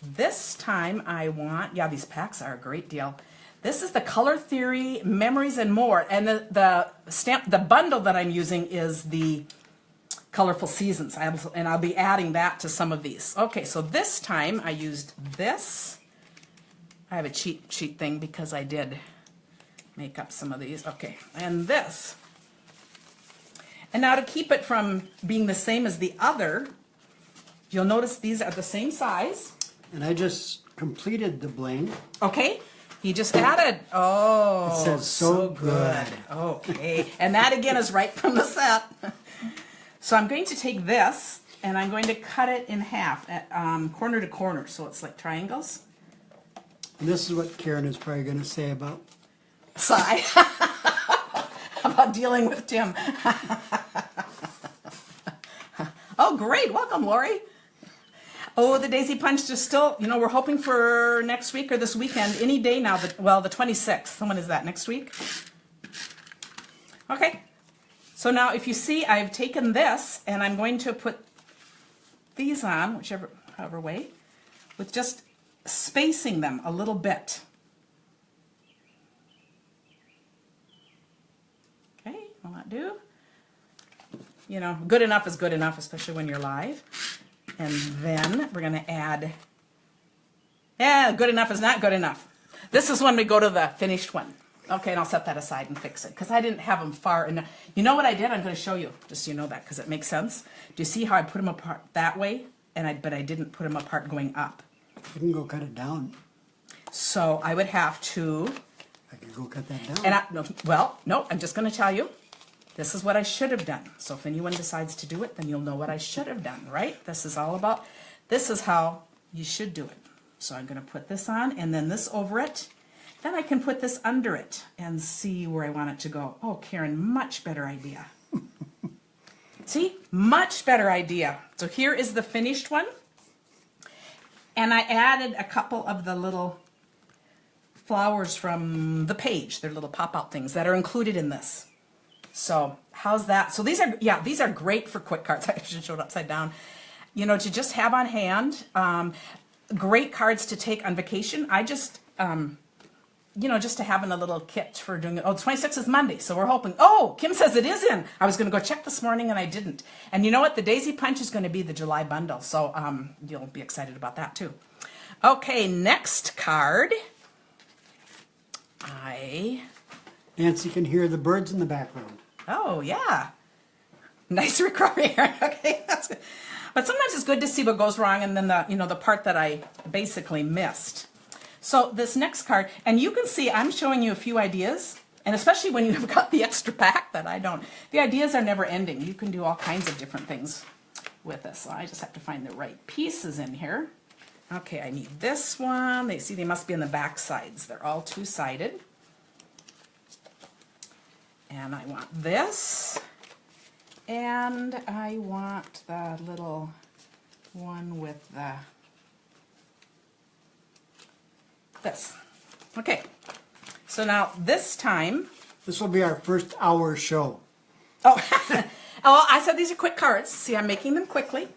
[SPEAKER 1] This time I want, these packs are a great deal. This is the Color Theory Memories and More. And the bundle that I'm using is the Colorful Seasons. And I'll be adding that to some of these. Okay, so this time I used this. I have a cheat sheet thing because I did make up some of these. Okay, and this. And now to keep it from being the same as the other, you'll notice these are the same size.
[SPEAKER 2] And I just completed the bling.
[SPEAKER 1] Okay, you just added. Oh,
[SPEAKER 2] it says so good.
[SPEAKER 1] Okay, and that again is right from the set. So I'm going to take this and I'm going to cut it in half at corner to corner, so it's like triangles.
[SPEAKER 2] And this is what Karen is probably going to say about
[SPEAKER 1] Sigh. About dealing with Tim. Oh, great. Welcome, Lori. Oh, the Daisy Punch is still, we're hoping for next week or this weekend, any day now. The 26th. When is that, next week? Okay. So now if you see, I've taken this and I'm going to put these on, however way, with just spacing them a little bit. Okay, will that do? Good enough is good enough, especially when you're live. And then we're going to add, good enough is not good enough. This is when we go to the finished one. Okay, and I'll set that aside and fix it because I didn't have them far enough. You know what I did? I'm going to show you, just so you know that, because it makes sense. Do you see how I put them apart that way? But I didn't put them apart going up.
[SPEAKER 2] You can go cut it down.
[SPEAKER 1] So I would have to.
[SPEAKER 2] I can go cut that down.
[SPEAKER 1] And no, I'm just going to tell you. This is what I should have done. So if anyone decides to do it, then you'll know what I should have done, right? This is how you should do it. So I'm going to put this on and then this over it. Then I can put this under it and see where I want it to go. Oh, Karen, much better idea. See? Much better idea. So here is the finished one. And I added a couple of the little flowers from the page. They're little pop-out things that are included in this. So how's that? So these are great for quick cards. I should show it upside down. You know, to just have on hand. Great cards to take on vacation. I just, you know, just to have in a little kit for doing it. Oh, 26th is Monday, so we're hoping. Oh, Kim says it is in. I was going to go check this morning and I didn't. And you know what? The Daisy Punch is going to be the July bundle, so you'll be excited about that too. Okay, next card.
[SPEAKER 2] Nancy can hear the birds in the background.
[SPEAKER 1] Oh, yeah. Nice recovery. Okay, that's good. But sometimes it's good to see what goes wrong and then the part that I basically missed. So this next card, and you can see I'm showing you a few ideas, and especially when you've got the extra pack that I don't. The ideas are never ending. You can do all kinds of different things with this. So I just have to find the right pieces in here. Okay, I need this one. They must be on the back sides. They're all two-sided. And I want this. And I want the little one with this. Okay, so now this time.
[SPEAKER 2] This will be our first hour show.
[SPEAKER 1] Oh, oh, I said these are quick cards. See, I'm making them quickly.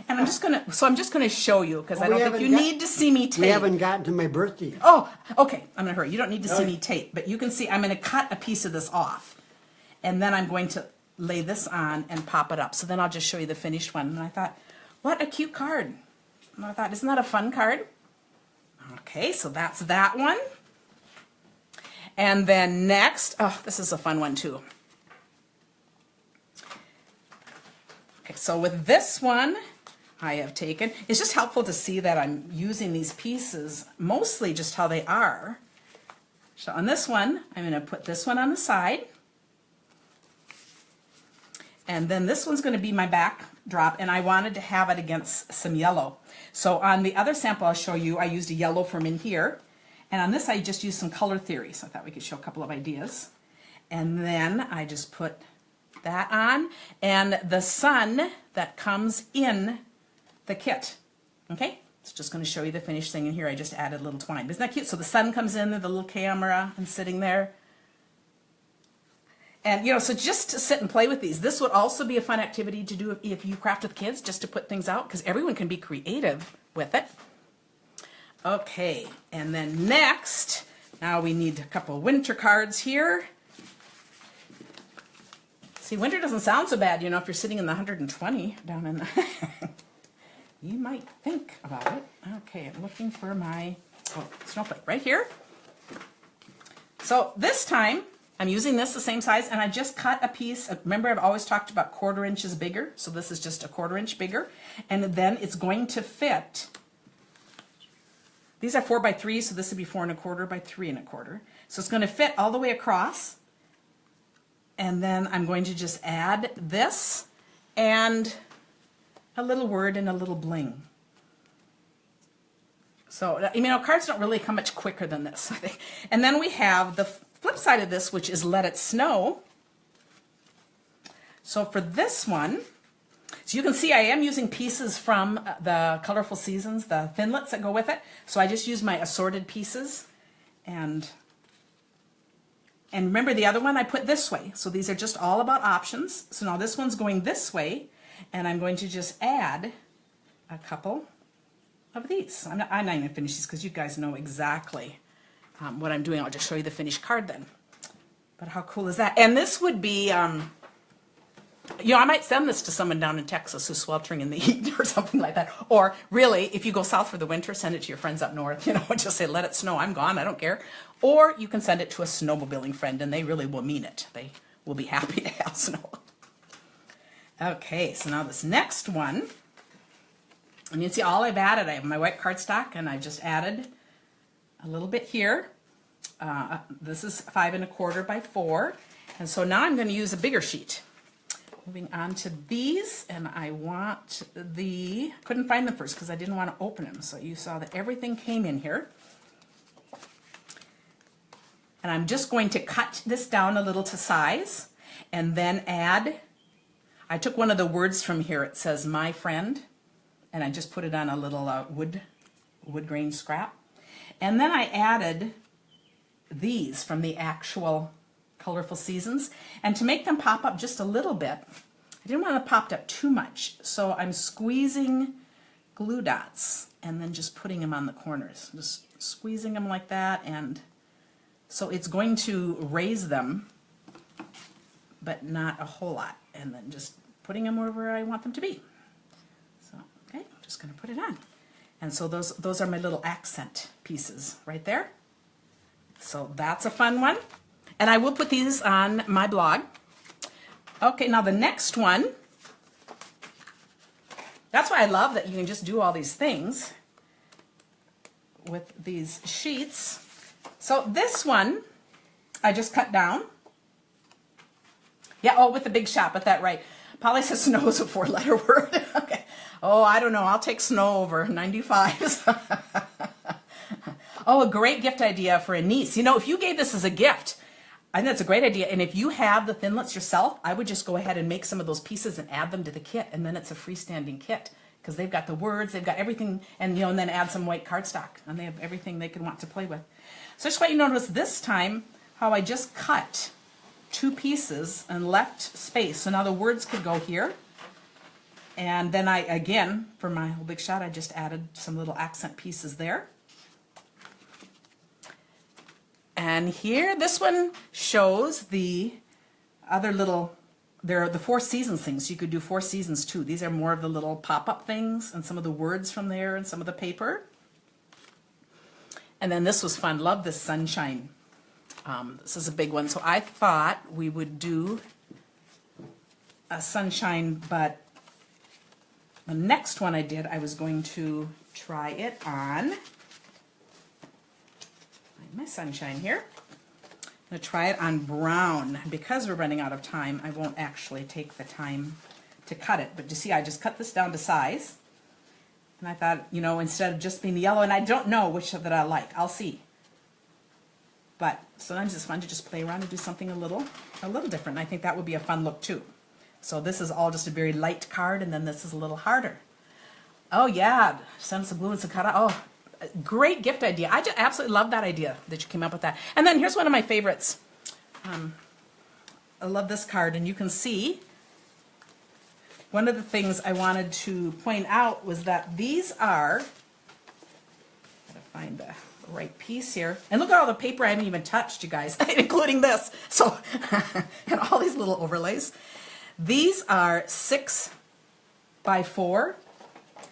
[SPEAKER 1] And I'm just gonna show you because I don't think you need to see me tape.
[SPEAKER 2] We haven't gotten to my birthday.
[SPEAKER 1] Oh, okay, I'm gonna hurry. You don't need to see me tape, but you can see I'm gonna cut a piece of this off. And then I'm going to lay this on and pop it up. So then I'll just show you the finished one. And I thought, what a cute card. And I thought, isn't that a fun card? Okay, so that's that one. And then next, oh, this is a fun one too. Okay, so with this one, I have taken, it's just helpful to see that I'm using these pieces mostly just how they are. So on this one, I'm going to put this one on the side. And then this one's going to be my backdrop, and I wanted to have it against some yellow. So on the other sample I'll show you, I used a yellow from in here. And on this I just used some color theory, so I thought we could show a couple of ideas. And then I just put that on, and the sun that comes in the kit. Okay, it's just going to show you the finished thing in here. I just added a little twine. Isn't that cute? So the sun comes in there, the little camera, and sitting there. And, you know, so just to sit and play with these. This would also be a fun activity to do if you craft with kids, just to put things out, because everyone can be creative with it. Okay, and then next, now we need a couple winter cards here. See, winter doesn't sound so bad, you know, if you're sitting in the 120 down in the... You might think about it. Okay, I'm looking for my snowflake right here. So this time, I'm using this the same size, and I just cut a piece. Remember, I've always talked about 1/4 inches bigger, so this is just a 1/4 inch bigger, and then it's going to fit. These are 4 by 3, so this would be 4 1/4 by 3 1/4. So it's going to fit all the way across, and then I'm going to just add this and a little word and a little bling. So, you know, cards don't really come much quicker than this, I think. And then we have the flip side of this, which is Let It Snow. So for this one, so you can see I am using pieces from the Colorful Seasons, the Thinlits that go with it. So I just use my assorted pieces. And remember the other one I put this way. So these are just all about options. So now this one's going this way, and I'm going to just add a couple of these. I'm not even finished these because you guys know exactly what I'm doing. I'll just show you the finished card then. But how cool is that? And this would be, you know, I might send this to someone down in Texas who's sweltering in the heat or something like that. Or really, if you go south for the winter, send it to your friends up north. You know, just say, let it snow, I'm gone, I don't care. Or you can send it to a snowmobiling friend, and they really will mean it. They will be happy to have snow. Okay, so now this next one, and you can see all I've added, I have my white cardstock, and I've just added a little bit here. This is 5 1/4 by 4. And so now I'm going to use a bigger sheet. Moving on to these, and I want couldn't find them first because I didn't want to open them. So you saw that everything came in here. And I'm just going to cut this down a little to size and then add, I took one of the words from here. It says, my friend, and I just put it on a little wood grain scrap. And then I added these from the actual colorful seasons. And to make them pop up just a little bit, I didn't want to pop up too much, so I'm squeezing glue dots and then just putting them on the corners. Just squeezing them like that, and so it's going to raise them, but not a whole lot. And then just putting them wherever I want them to be. So, okay, I'm just going to put it on. And so those are my little accent pieces right there. So that's a fun one. And I will put these on my blog. Okay, now the next one, that's why I love that you can just do all these things with these sheets. So this one, I just cut down. Yeah, oh, with the big shot, but that right. Polly says snow is a 4-letter word. Okay. Oh, I don't know. I'll take snow over 95s. Oh, a great gift idea for a niece. You know, if you gave this as a gift, I think that's a great idea. And if you have the Thinlits yourself, I would just go ahead and make some of those pieces and add them to the kit. And then it's a freestanding kit because they've got the words, they've got everything, and you know, and then add some white cardstock, and they have everything they could want to play with. So I just want you to notice this time how I just cut 2 pieces and left space. So now the words could go here. And then I, again, for my whole big shot, I just added some little accent pieces there. And here, this one shows the other little, there are the 4 seasons things. You could do 4 seasons too. These are more of the little pop-up things and some of the words from there and some of the paper. And then this was fun. Love this sunshine. This is a big one. So I thought we would do a sunshine, but the next one I did, I was going to try it on my sunshine here. I'm going to try it on brown. Because we're running out of time, I won't actually take the time to cut it. But you see, I just cut this down to size. And I thought, you know, instead of just being the yellow, and I don't know which that I like. I'll see. But sometimes it's fun to just play around and do something a little different. And I think that would be a fun look too. So this is all just a very light card, and then this is a little harder. Oh yeah, send some blue and some cut out. Oh, great gift idea. I just absolutely love that idea that you came up with that. And then here's one of my favorites. I love this card, and you can see one of the things I wanted to point out was that these are, gotta find the right piece here, and look at all the paper I haven't even touched, you guys, including this. So, and all these little overlays. These are 6 by 4.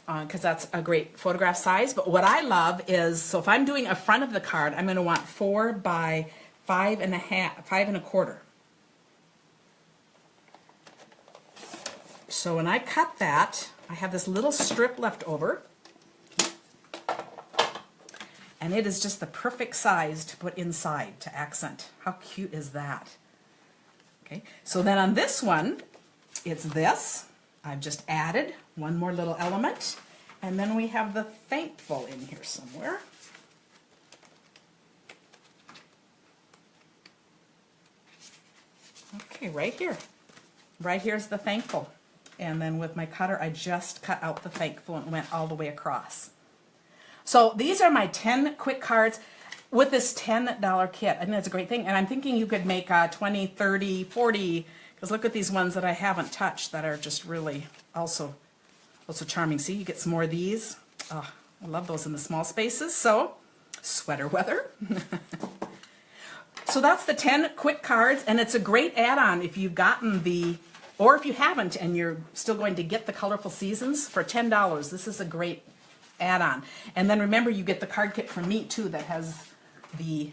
[SPEAKER 1] Because that's a great photograph size. But what I love is, so if I'm doing a front of the card, I'm going to want 4 by 5 1/4. So when I cut that, I have this little strip left over. And it is just the perfect size to put inside to accent. How cute is that? Okay, so then on this one, it's this. I've just added one more little element, and then we have the thankful in here somewhere. Okay, right here. Right here's the thankful. And then with my cutter, I just cut out the thankful and went all the way across. So these are my 10 quick cards with this $10 kit. I think that's a great thing. And I'm thinking you could make 20, 30, 40, because look at these ones that I haven't touched that are just really also charming. See, you get some more of these. Oh, I love those in the small spaces. So, sweater weather. So that's the 10 quick cards, and it's a great add-on if you've gotten the, or if you haven't and you're still going to get the colorful seasons for $10. This is a great add-on. And then remember, you get the card kit from me too that has the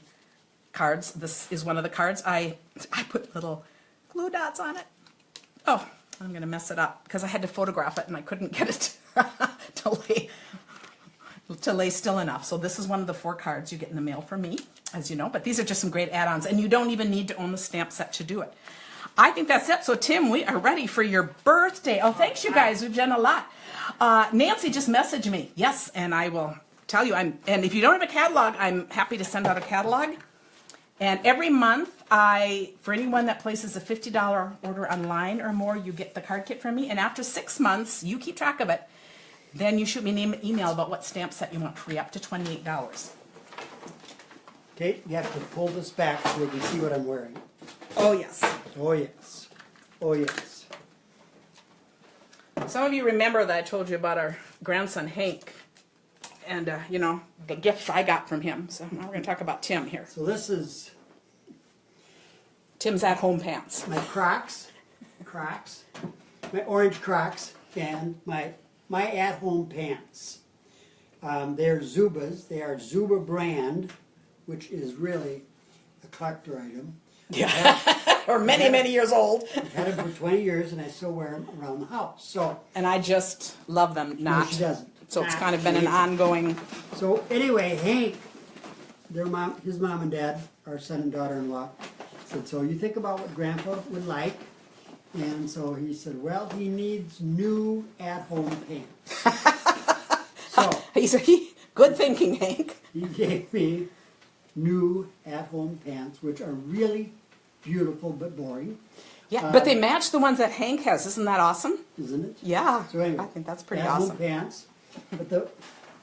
[SPEAKER 1] cards. This is one of the cards. I put little glue dots on it. Oh, I'm going to mess it up because I had to photograph it and I couldn't get it to lay still enough. So this is one of the 4 cards you get in the mail from me, as you know. But these are just some great add-ons, and you don't even need to own the stamp set to do it. I think that's it. So Tim, we are ready for your birthday. Oh, thanks, you guys. We've done a lot. Nancy just messaged me. Yes, and I will tell you. And if you don't have a catalog, I'm happy to send out a catalog. And every month, for anyone that places a $50 order online or more, you get the card kit from me. And after 6 months, you keep track of it. Then you shoot me an email about what stamp set you want free, up to $28.
[SPEAKER 2] Kate, you have to pull this back so you can see what I'm wearing.
[SPEAKER 1] Oh, yes.
[SPEAKER 2] Oh, yes. Oh, yes.
[SPEAKER 1] Some of you remember that I told you about our grandson, Hank, and, you know, the gifts I got from him. So now we're going to talk about Tim here.
[SPEAKER 2] So this is
[SPEAKER 1] Tim's at-home pants.
[SPEAKER 2] my Crocs, my orange Crocs, and my at-home pants. They're Zubas. They are Zuba brand, which is really a collector item.
[SPEAKER 1] Yeah. Or many, many years old.
[SPEAKER 2] I've had them for 20 years, and I still wear them around the house. So
[SPEAKER 1] And I just love them.
[SPEAKER 2] no,
[SPEAKER 1] Not.
[SPEAKER 2] she doesn't.
[SPEAKER 1] So it's
[SPEAKER 2] Nah,
[SPEAKER 1] kind of been
[SPEAKER 2] she
[SPEAKER 1] an
[SPEAKER 2] hates them.
[SPEAKER 1] ongoing.
[SPEAKER 2] So anyway, Hank, his mom and dad, our son and daughter-in-law, said, so you think about what Grandpa would like. And so he said, well, he needs new at-home pants. So
[SPEAKER 1] Good thinking, Hank.
[SPEAKER 2] he gave me new at-home pants, which are really beautiful but boring,
[SPEAKER 1] Yeah, but they match the ones that Hank has. Isn't that awesome?
[SPEAKER 2] isn't it?
[SPEAKER 1] Yeah.
[SPEAKER 2] So anyway,
[SPEAKER 1] I think that's pretty
[SPEAKER 2] at-home
[SPEAKER 1] awesome.
[SPEAKER 2] pants. But the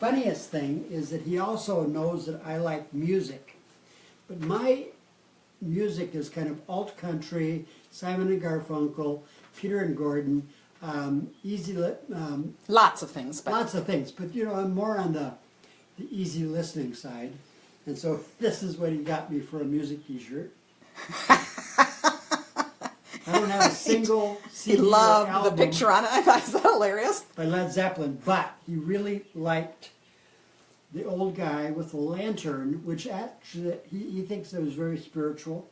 [SPEAKER 2] funniest thing is that he also knows that I like music. But my music is kind of alt country, Simon and Garfunkel, Peter and Gordon,
[SPEAKER 1] Lots of things. But
[SPEAKER 2] lots of things. But you know, I'm more on the easy listening side. And so this is what he got me for a music t-shirt. I don't have a single
[SPEAKER 1] he
[SPEAKER 2] CD or
[SPEAKER 1] loved the
[SPEAKER 2] album
[SPEAKER 1] picture on it. I thought, is that hilarious?
[SPEAKER 2] by Led Zeppelin, but he really liked the old guy with the lantern, which actually he thinks it was very spiritual,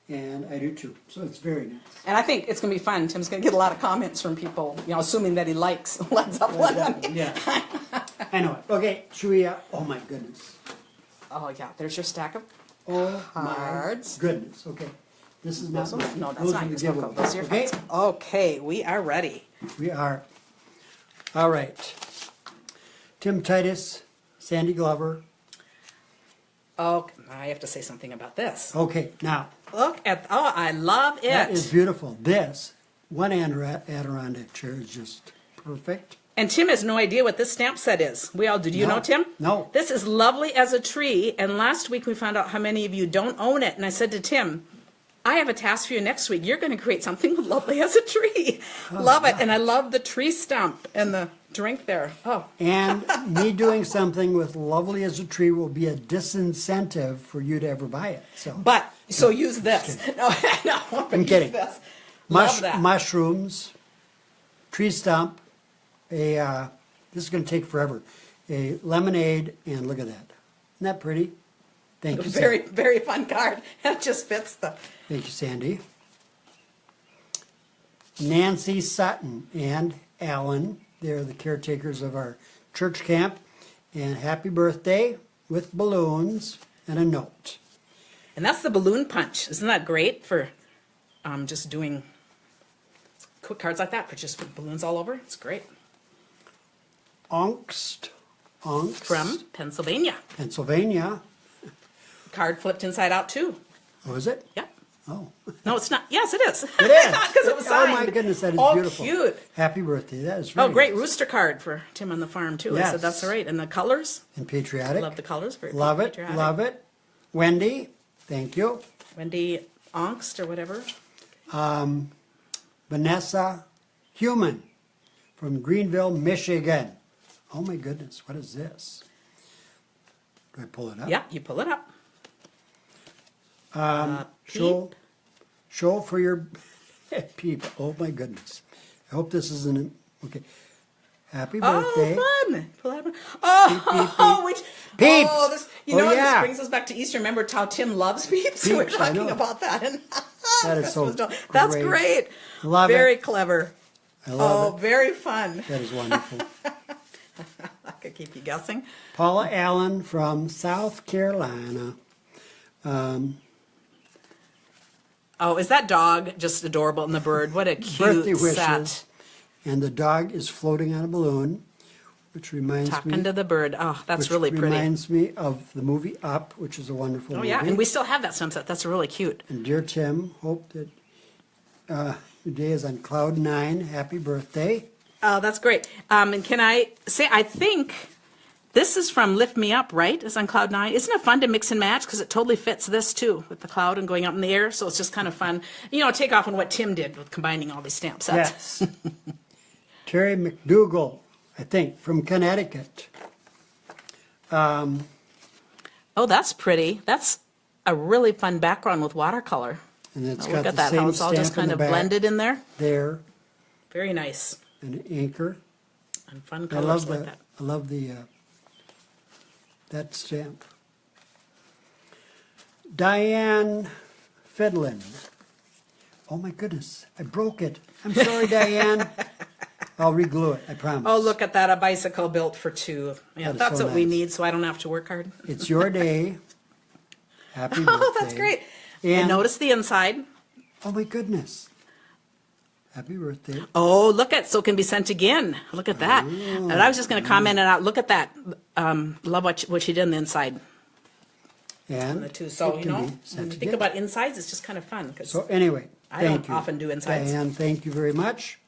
[SPEAKER 2] and I do too. So it's very nice.
[SPEAKER 1] And I think it's going to be fun. Tim's going to get a lot of comments from people, you know, assuming that he likes Led Zeppelin.
[SPEAKER 2] Led Zeppelin, yeah, I know it. Okay, should we? Oh my goodness!
[SPEAKER 1] Oh, yeah. There's your stack of
[SPEAKER 2] Oh
[SPEAKER 1] cards.
[SPEAKER 2] my goodness! Okay, this is not.
[SPEAKER 1] Those ones? No, that's
[SPEAKER 2] those
[SPEAKER 1] not
[SPEAKER 2] are the
[SPEAKER 1] yours. No,
[SPEAKER 2] giveaways.
[SPEAKER 1] those are your
[SPEAKER 2] Okay,
[SPEAKER 1] cards. Okay, we are ready.
[SPEAKER 2] we are. All right. Tim Titus, Sandy Glover.
[SPEAKER 1] Oh, I have to say something about this.
[SPEAKER 2] Okay, now
[SPEAKER 1] Look at, oh, I love it.
[SPEAKER 2] that is beautiful. This one Adirondack chair is just perfect.
[SPEAKER 1] And Tim has no idea what this stamp set is. Did you
[SPEAKER 2] No.
[SPEAKER 1] know, Tim?
[SPEAKER 2] No.
[SPEAKER 1] This is lovely as a tree, and last week we found out how many of you don't own it, and I said to Tim, I have a task for you next week. You're going to create something lovely as a tree. Love it, and I love the tree stump and the drink there. Oh,
[SPEAKER 2] And me doing something with lovely as a tree will be a disincentive for you to ever buy it. So
[SPEAKER 1] use this. No, no,
[SPEAKER 2] I'm kidding.
[SPEAKER 1] This. Love that.
[SPEAKER 2] Mushrooms, tree stump, this is going to take forever. A lemonade, and look at that. Isn't that pretty? Thank you,
[SPEAKER 1] Very,
[SPEAKER 2] Sandy.
[SPEAKER 1] very fun card. It just fits the.
[SPEAKER 2] Thank you, Sandy. Nancy Sutton and Alan, they're the caretakers of our church camp. And happy birthday with balloons and a note.
[SPEAKER 1] And that's the balloon punch. Isn't that great for just doing quick cards like that, for just putting balloons all over? It's great.
[SPEAKER 2] Angst
[SPEAKER 1] From Pennsylvania.
[SPEAKER 2] Pennsylvania.
[SPEAKER 1] Card flipped inside out too.
[SPEAKER 2] Oh, is it?
[SPEAKER 1] Yep.
[SPEAKER 2] Oh,
[SPEAKER 1] No, it's not. Yes, it is.
[SPEAKER 2] it is.
[SPEAKER 1] Because it was
[SPEAKER 2] Oh
[SPEAKER 1] signed.
[SPEAKER 2] my goodness, that is
[SPEAKER 1] Oh,
[SPEAKER 2] beautiful.
[SPEAKER 1] cute.
[SPEAKER 2] Happy birthday. That is
[SPEAKER 1] Oh,
[SPEAKER 2] really
[SPEAKER 1] great
[SPEAKER 2] nice.
[SPEAKER 1] rooster card for Tim on the farm too. I
[SPEAKER 2] Yes.
[SPEAKER 1] said that's all right. And the colors.
[SPEAKER 2] And patriotic.
[SPEAKER 1] Love the colors. Very
[SPEAKER 2] Love it.
[SPEAKER 1] patriotic.
[SPEAKER 2] Love it. Wendy, thank you.
[SPEAKER 1] Wendy Angst or whatever.
[SPEAKER 2] Vanessa Human from Greenville, Michigan. Oh my goodness, what is this? Do I pull it up?
[SPEAKER 1] Yeah, you pull it up.
[SPEAKER 2] Show for your peep. Oh my goodness. I hope this isn't okay. Happy birthday.
[SPEAKER 1] Oh, fun! Pull out. Oh, which
[SPEAKER 2] Peeps.
[SPEAKER 1] Oh, this. You
[SPEAKER 2] Oh,
[SPEAKER 1] know,
[SPEAKER 2] yeah.
[SPEAKER 1] this brings us back to Easter. Remember how Tim loves peeps? We were
[SPEAKER 2] Peeps, I
[SPEAKER 1] talking
[SPEAKER 2] know.
[SPEAKER 1] about that. And
[SPEAKER 2] That is so
[SPEAKER 1] That's
[SPEAKER 2] great.
[SPEAKER 1] great.
[SPEAKER 2] Love
[SPEAKER 1] Very
[SPEAKER 2] it.
[SPEAKER 1] clever.
[SPEAKER 2] I love
[SPEAKER 1] Oh, very fun.
[SPEAKER 2] it. That is wonderful.
[SPEAKER 1] I could keep you guessing.
[SPEAKER 2] Paula Allen from South Carolina.
[SPEAKER 1] Oh, is that dog just adorable? And the bird, what a
[SPEAKER 2] Birthday
[SPEAKER 1] cute
[SPEAKER 2] wishes.
[SPEAKER 1] set.
[SPEAKER 2] And the dog is floating on a balloon, which reminds
[SPEAKER 1] Talking
[SPEAKER 2] me.
[SPEAKER 1] to the bird. Oh, that's
[SPEAKER 2] which
[SPEAKER 1] really pretty.
[SPEAKER 2] reminds me of the movie Up, which is a wonderful
[SPEAKER 1] Oh
[SPEAKER 2] movie.
[SPEAKER 1] yeah, and we still have that stamp set. That's really cute.
[SPEAKER 2] And dear Tim, hope that your day is on cloud 9. Happy birthday.
[SPEAKER 1] Oh, that's great. And can I say, I think This is from Lift Me Up, right? It's on Cloud 9. Isn't it fun to mix and match? Because it totally fits this too, with the cloud and going up in the air. So it's just kind of fun. Take off on what Tim did with combining all these stamp sets.
[SPEAKER 2] Yes. Terry McDougall, I think, from Connecticut.
[SPEAKER 1] Oh, that's pretty. That's a really fun background with watercolor.
[SPEAKER 2] And it's
[SPEAKER 1] Oh,
[SPEAKER 2] got
[SPEAKER 1] look at
[SPEAKER 2] the
[SPEAKER 1] that,
[SPEAKER 2] same
[SPEAKER 1] how it's all
[SPEAKER 2] stamp
[SPEAKER 1] just
[SPEAKER 2] in
[SPEAKER 1] kind
[SPEAKER 2] the
[SPEAKER 1] of
[SPEAKER 2] back
[SPEAKER 1] blended in there.
[SPEAKER 2] there,
[SPEAKER 1] Very nice.
[SPEAKER 2] and an anchor.
[SPEAKER 1] And fun
[SPEAKER 2] I
[SPEAKER 1] colors
[SPEAKER 2] love
[SPEAKER 1] like
[SPEAKER 2] the,
[SPEAKER 1] that.
[SPEAKER 2] I love the, that stamp. Diane Fidlin. Oh my goodness, I broke it. I'm sorry, Diane. I'll reglue it, I promise.
[SPEAKER 1] Oh, look at that, a bicycle built for two. Yeah,
[SPEAKER 2] That is
[SPEAKER 1] that's
[SPEAKER 2] so
[SPEAKER 1] what we
[SPEAKER 2] nice.
[SPEAKER 1] need, so I don't have to work hard.
[SPEAKER 2] It's your day. Happy birthday.
[SPEAKER 1] Oh, that's great. And
[SPEAKER 2] And,
[SPEAKER 1] notice the inside.
[SPEAKER 2] oh my goodness. Happy birthday.
[SPEAKER 1] Oh, so it can be sent again. Look at that. And I was just going to comment on that. Look at that. Love what she did on the inside.
[SPEAKER 2] And
[SPEAKER 1] The two. So,
[SPEAKER 2] it can be
[SPEAKER 1] when
[SPEAKER 2] sent
[SPEAKER 1] you think
[SPEAKER 2] again.
[SPEAKER 1] about insides, it's just kind of fun. Because
[SPEAKER 2] So anyway,
[SPEAKER 1] I
[SPEAKER 2] thank
[SPEAKER 1] don't
[SPEAKER 2] you.
[SPEAKER 1] often do insides.
[SPEAKER 2] Diane, thank you very much.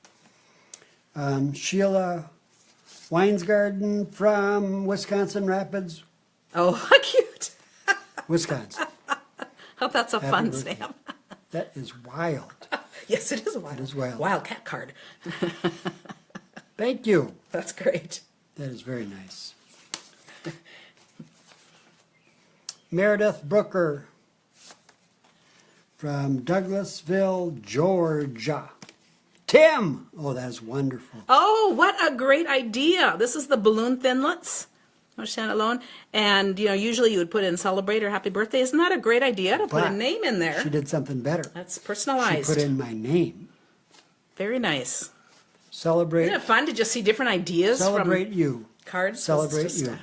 [SPEAKER 2] Sheila Weinsgarten from Wisconsin Rapids,
[SPEAKER 1] oh, cute.
[SPEAKER 2] Wisconsin.
[SPEAKER 1] Oh, that's a
[SPEAKER 2] Happy
[SPEAKER 1] fun
[SPEAKER 2] birthday.
[SPEAKER 1] stamp.
[SPEAKER 2] That is wild.
[SPEAKER 1] Yes, it is a wild.
[SPEAKER 2] It is wild.
[SPEAKER 1] Wildcat card.
[SPEAKER 2] Thank you.
[SPEAKER 1] That's great.
[SPEAKER 2] That is very nice. Meredith Brooker from Douglasville, Georgia. Tim! Oh, that's wonderful.
[SPEAKER 1] Oh, what a great idea. This is the balloon thinlets. Stand alone. And, usually you would put in celebrate or happy birthday. Isn't that a great idea to put a
[SPEAKER 2] But
[SPEAKER 1] name in there?
[SPEAKER 2] She did something better.
[SPEAKER 1] That's
[SPEAKER 2] She
[SPEAKER 1] personalized.
[SPEAKER 2] put in my name.
[SPEAKER 1] Very nice.
[SPEAKER 2] Celebrate.
[SPEAKER 1] Isn't it fun to just see different ideas
[SPEAKER 2] Celebrate
[SPEAKER 1] from
[SPEAKER 2] you.
[SPEAKER 1] cards?
[SPEAKER 2] Celebrate
[SPEAKER 1] It's just,
[SPEAKER 2] you.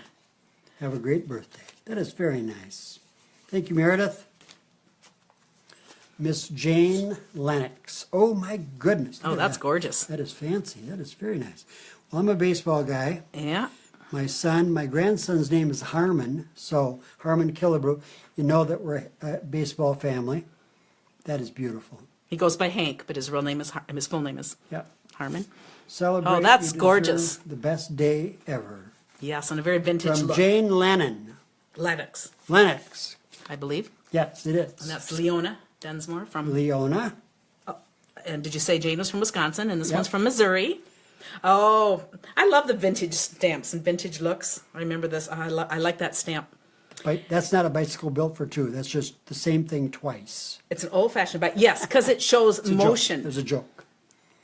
[SPEAKER 2] Have a great birthday. That is very nice. Thank you, Meredith. Miss Jane Lennox. Oh my goodness.
[SPEAKER 1] Oh,
[SPEAKER 2] look at
[SPEAKER 1] that's
[SPEAKER 2] that.
[SPEAKER 1] gorgeous.
[SPEAKER 2] That is fancy. That is very nice. Well, I'm a baseball guy.
[SPEAKER 1] Yeah.
[SPEAKER 2] My grandson's name is Harmon. So Harmon Killebrew. You know that we're a baseball family. That is beautiful.
[SPEAKER 1] He goes by Hank, but his real name is his full name is
[SPEAKER 2] Yep.
[SPEAKER 1] Harmon.
[SPEAKER 2] Celebrate.
[SPEAKER 1] Oh, that's
[SPEAKER 2] you deserve
[SPEAKER 1] gorgeous.
[SPEAKER 2] The best day ever.
[SPEAKER 1] Yes, and a very vintage
[SPEAKER 2] From
[SPEAKER 1] look.
[SPEAKER 2] Jane Lennon.
[SPEAKER 1] Lennox,
[SPEAKER 2] Lennox.
[SPEAKER 1] I believe.
[SPEAKER 2] Yes, it is.
[SPEAKER 1] And that's Leona Densmore from.
[SPEAKER 2] Leona.
[SPEAKER 1] And did you say Jane was from Wisconsin? And this
[SPEAKER 2] Yep.
[SPEAKER 1] one's from Missouri. Oh, I love the vintage stamps and vintage looks. I remember this. I like that stamp.
[SPEAKER 2] But that's not a bicycle built for two. That's just the same thing twice.
[SPEAKER 1] It's an old-fashioned, but yes, because it shows
[SPEAKER 2] It's a
[SPEAKER 1] motion.
[SPEAKER 2] joke. It was a joke.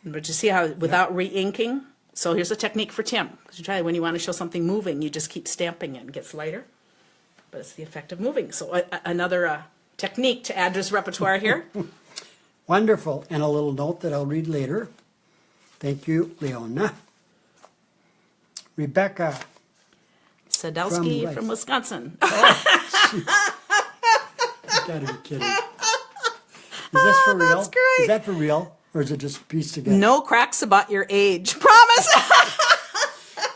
[SPEAKER 1] But you see how without re-inking? So here's a technique for Tim. Because you try when you want to show something moving, you just keep stamping it and it gets lighter. But it's the effect of moving. So another technique to add to his repertoire here.
[SPEAKER 2] Wonderful. And a little note that I'll read later. Thank you, Leona. Rebecca.
[SPEAKER 1] Sadowski
[SPEAKER 2] From
[SPEAKER 1] from Wisconsin.
[SPEAKER 2] You gotta be kidding. Is this for real?
[SPEAKER 1] That's great.
[SPEAKER 2] Is that for real? Or is it just pieced together?
[SPEAKER 1] No cracks about your age. Promise!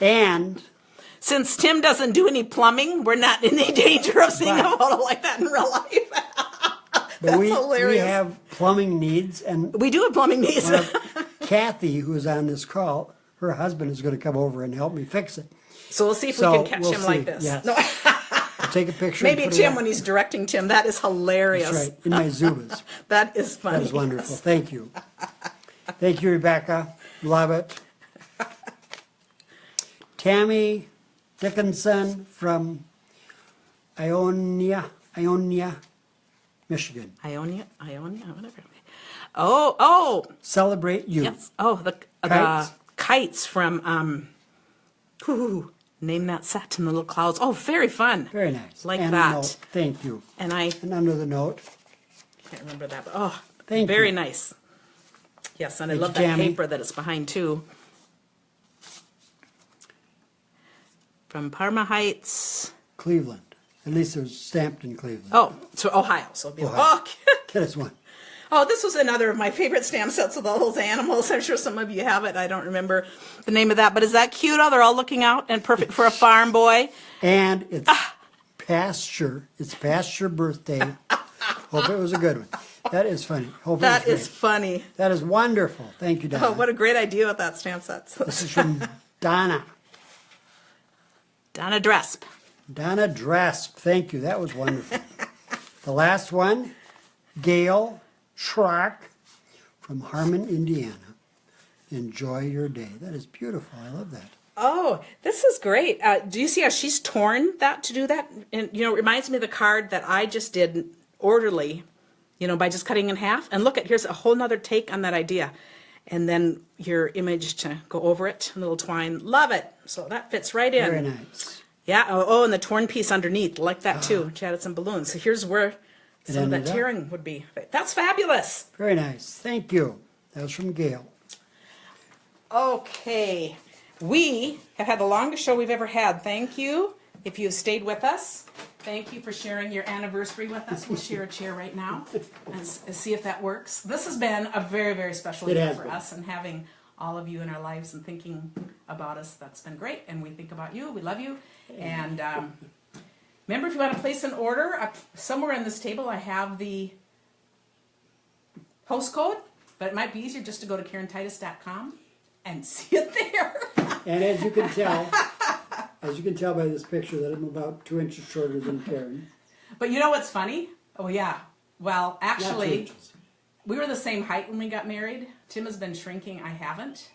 [SPEAKER 2] And
[SPEAKER 1] Since Tim doesn't do any plumbing, we're not in any danger of seeing a photo like that in real life.
[SPEAKER 2] but we
[SPEAKER 1] hilarious.
[SPEAKER 2] have plumbing needs, and
[SPEAKER 1] We do have plumbing needs.
[SPEAKER 2] one of Kathy, who's on this call, her husband is going to come over and help me fix it.
[SPEAKER 1] So we'll see if
[SPEAKER 2] So,
[SPEAKER 1] we can catch
[SPEAKER 2] we'll
[SPEAKER 1] him
[SPEAKER 2] see,
[SPEAKER 1] like this.
[SPEAKER 2] yes.
[SPEAKER 1] No,
[SPEAKER 2] I'll take a picture.
[SPEAKER 1] maybe
[SPEAKER 2] and put it
[SPEAKER 1] Tim
[SPEAKER 2] up.
[SPEAKER 1] when he's directing Tim. That is hilarious.
[SPEAKER 2] That's right, in my Zubas.
[SPEAKER 1] That is funny.
[SPEAKER 2] That is wonderful. Thank you. Thank you, Rebecca. Love it. Tammy Dickinson from Ionia, Michigan.
[SPEAKER 1] Ionia, whatever. Oh,
[SPEAKER 2] Celebrate you.
[SPEAKER 1] yes. Oh, the
[SPEAKER 2] Kites.
[SPEAKER 1] kites from name that set in the little clouds. Oh, very fun.
[SPEAKER 2] Very nice.
[SPEAKER 1] Like
[SPEAKER 2] and
[SPEAKER 1] that.
[SPEAKER 2] A note. Thank you.
[SPEAKER 1] And I
[SPEAKER 2] And under the note,
[SPEAKER 1] can't remember that, but oh,
[SPEAKER 2] Thank
[SPEAKER 1] very
[SPEAKER 2] you.
[SPEAKER 1] nice. Yes, and I
[SPEAKER 2] Thank
[SPEAKER 1] love
[SPEAKER 2] you,
[SPEAKER 1] that
[SPEAKER 2] Tammy.
[SPEAKER 1] paper that it's behind too. From Parma Heights.
[SPEAKER 2] Cleveland. At least it was stamped in Cleveland.
[SPEAKER 1] Oh, to Ohio. So it'll be
[SPEAKER 2] Ohio.
[SPEAKER 1] oh,
[SPEAKER 2] That is one.
[SPEAKER 1] oh, this was another of my favorite stamp sets with all those animals. I'm sure some of you have it. I don't remember the name of that, but is that cute? Oh, they're all looking out and perfect for a farm boy.
[SPEAKER 2] And it's pasture. It's pasture birthday. Hope it was a good one. That is funny. Hope
[SPEAKER 1] That
[SPEAKER 2] it was
[SPEAKER 1] is
[SPEAKER 2] great.
[SPEAKER 1] funny.
[SPEAKER 2] That is wonderful. Thank you, Donna.
[SPEAKER 1] Oh, what a great idea with that stamp set.
[SPEAKER 2] This is from Donna.
[SPEAKER 1] Donna Dresp.
[SPEAKER 2] Donna Drasp, thank you. That was wonderful. The last one, Gail Schrock from Harmon, Indiana. Enjoy your day. That is beautiful. I love that.
[SPEAKER 1] Oh, this is great. Do you see how she's torn that to do that? And, you know, it reminds me of the card that I just did orderly, you know, by just cutting in half. And look at, here's a whole nother take on that idea. And then your image to go over it, a little twine. Love it. So that fits right in.
[SPEAKER 2] Very nice.
[SPEAKER 1] Yeah. Oh, and the torn piece underneath. Like that too. She added some balloons. So here's where some of that tearing would be. That's fabulous.
[SPEAKER 2] Very nice. Thank you. That was from Gail.
[SPEAKER 1] Okay. We have had the longest show we've ever had. Thank you. If you've stayed with us, thank you for sharing your anniversary with us. We'll share a chair right now and see if that works. This has been a very, very special year for us, and having all of you in our lives and thinking about us, that's been great. And we think about you. We love you. And remember, if you want to place an order, somewhere on this table I have the postcode, but it might be easier just to go to KarenTitus.com and see it there.
[SPEAKER 2] And as you can tell by this picture, that I'm about 2 inches shorter than Karen.
[SPEAKER 1] But you know what's funny? Oh yeah. Well,
[SPEAKER 2] Not 2
[SPEAKER 1] actually,
[SPEAKER 2] inches.
[SPEAKER 1] we were the same height when we got married. Tim has been shrinking. I haven't.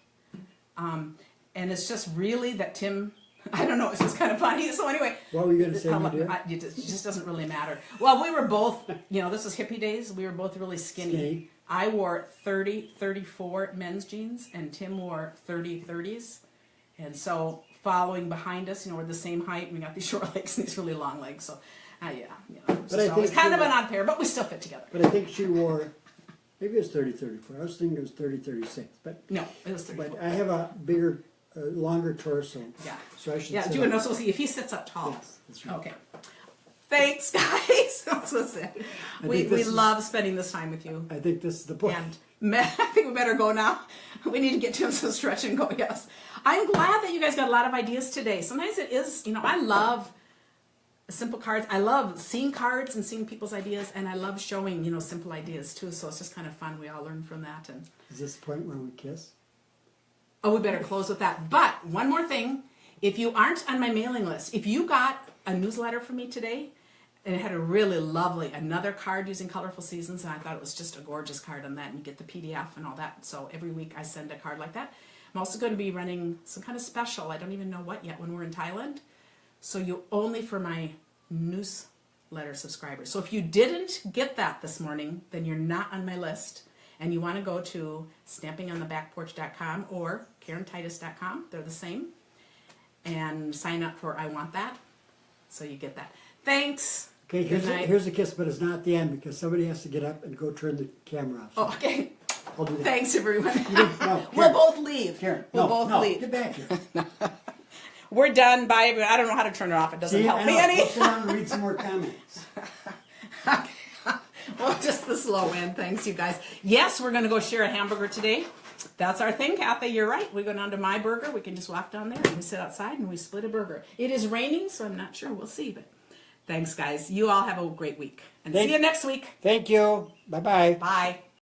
[SPEAKER 1] And it's just really that Tim, I don't know, it's just kind of funny. So anyway.
[SPEAKER 2] What were you going to say, my dear?
[SPEAKER 1] It just doesn't really matter. Well, we were both, you know, this was hippie days. We were both really skinny. I wore 30, 34 men's jeans, and Tim wore 30, 30s. And so following behind us, you know, we're the same height, and we got these short legs and these really long legs. So, yeah, you know, it's kind of an odd pair, but we still fit together.
[SPEAKER 2] But I think she wore, maybe it was 30, 34. I was thinking it was 30, 36. But
[SPEAKER 1] No, it was 34.
[SPEAKER 2] But I have a bigger, longer torso.
[SPEAKER 1] Yeah.
[SPEAKER 2] So I should
[SPEAKER 1] Yeah,
[SPEAKER 2] sit
[SPEAKER 1] do you
[SPEAKER 2] up.
[SPEAKER 1] know, so see, if he sits up tall.
[SPEAKER 2] Yes, that's right.
[SPEAKER 1] Okay. Thanks, guys. That's what's it. We
[SPEAKER 2] this is-
[SPEAKER 1] love spending this time with you.
[SPEAKER 2] I think this is the point.
[SPEAKER 1] And I think we better go now. We need to get Tim some stretch and go, yes. I'm glad that you guys got a lot of ideas today. Sometimes it is, you know, I love simple cards. I love seeing cards and seeing people's ideas, and I love showing, you know, simple ideas too. So it's just kind of fun. We all learn from that. And
[SPEAKER 2] Is this the point where we kiss?
[SPEAKER 1] oh, we better close with that. But one more thing. If you aren't on my mailing list, if you got a newsletter from me today, and it had a really lovely, another card using Colorful Seasons, and I thought it was just a gorgeous card on that, and you get the PDF and all that. So every week I send a card like that. I'm also going to be running some kind of special, I don't even know what yet, when we're in Thailand. So you only for my newsletter subscribers. So if you didn't get that this morning, then you're not on my list, and you want to go to stampingonthebackporch.com or KarenTitus.com, they're the same, and sign up for I Want That, so you get that. Thanks.
[SPEAKER 2] Okay,
[SPEAKER 1] Good night.
[SPEAKER 2] here's a kiss, but it's not the end because somebody has to get up and go turn the camera off. So
[SPEAKER 1] Oh, okay.
[SPEAKER 2] I'll do that.
[SPEAKER 1] Thanks, everyone.
[SPEAKER 2] No,
[SPEAKER 1] We'll
[SPEAKER 2] Karen.
[SPEAKER 1] both leave.
[SPEAKER 2] Karen,
[SPEAKER 1] We'll
[SPEAKER 2] no,
[SPEAKER 1] both
[SPEAKER 2] no,
[SPEAKER 1] leave.
[SPEAKER 2] get back here.
[SPEAKER 1] We're done. Bye, everyone. I don't know how to turn it off. It doesn't
[SPEAKER 2] See,
[SPEAKER 1] help
[SPEAKER 2] I
[SPEAKER 1] me
[SPEAKER 2] know.
[SPEAKER 1] any.
[SPEAKER 2] Let's sit down and read some more comments.
[SPEAKER 1] Well, just the slow end. Thanks, you guys. Yes, we're going to go share a hamburger today. That's our thing, Kathy. You're right. We go down to My Burger. We can just walk down there and we sit outside and we split a burger. It is raining, so I'm not sure. We'll see. But thanks, guys. You all have a great week. And see you next week.
[SPEAKER 2] Thank you. Bye-bye.
[SPEAKER 1] Bye.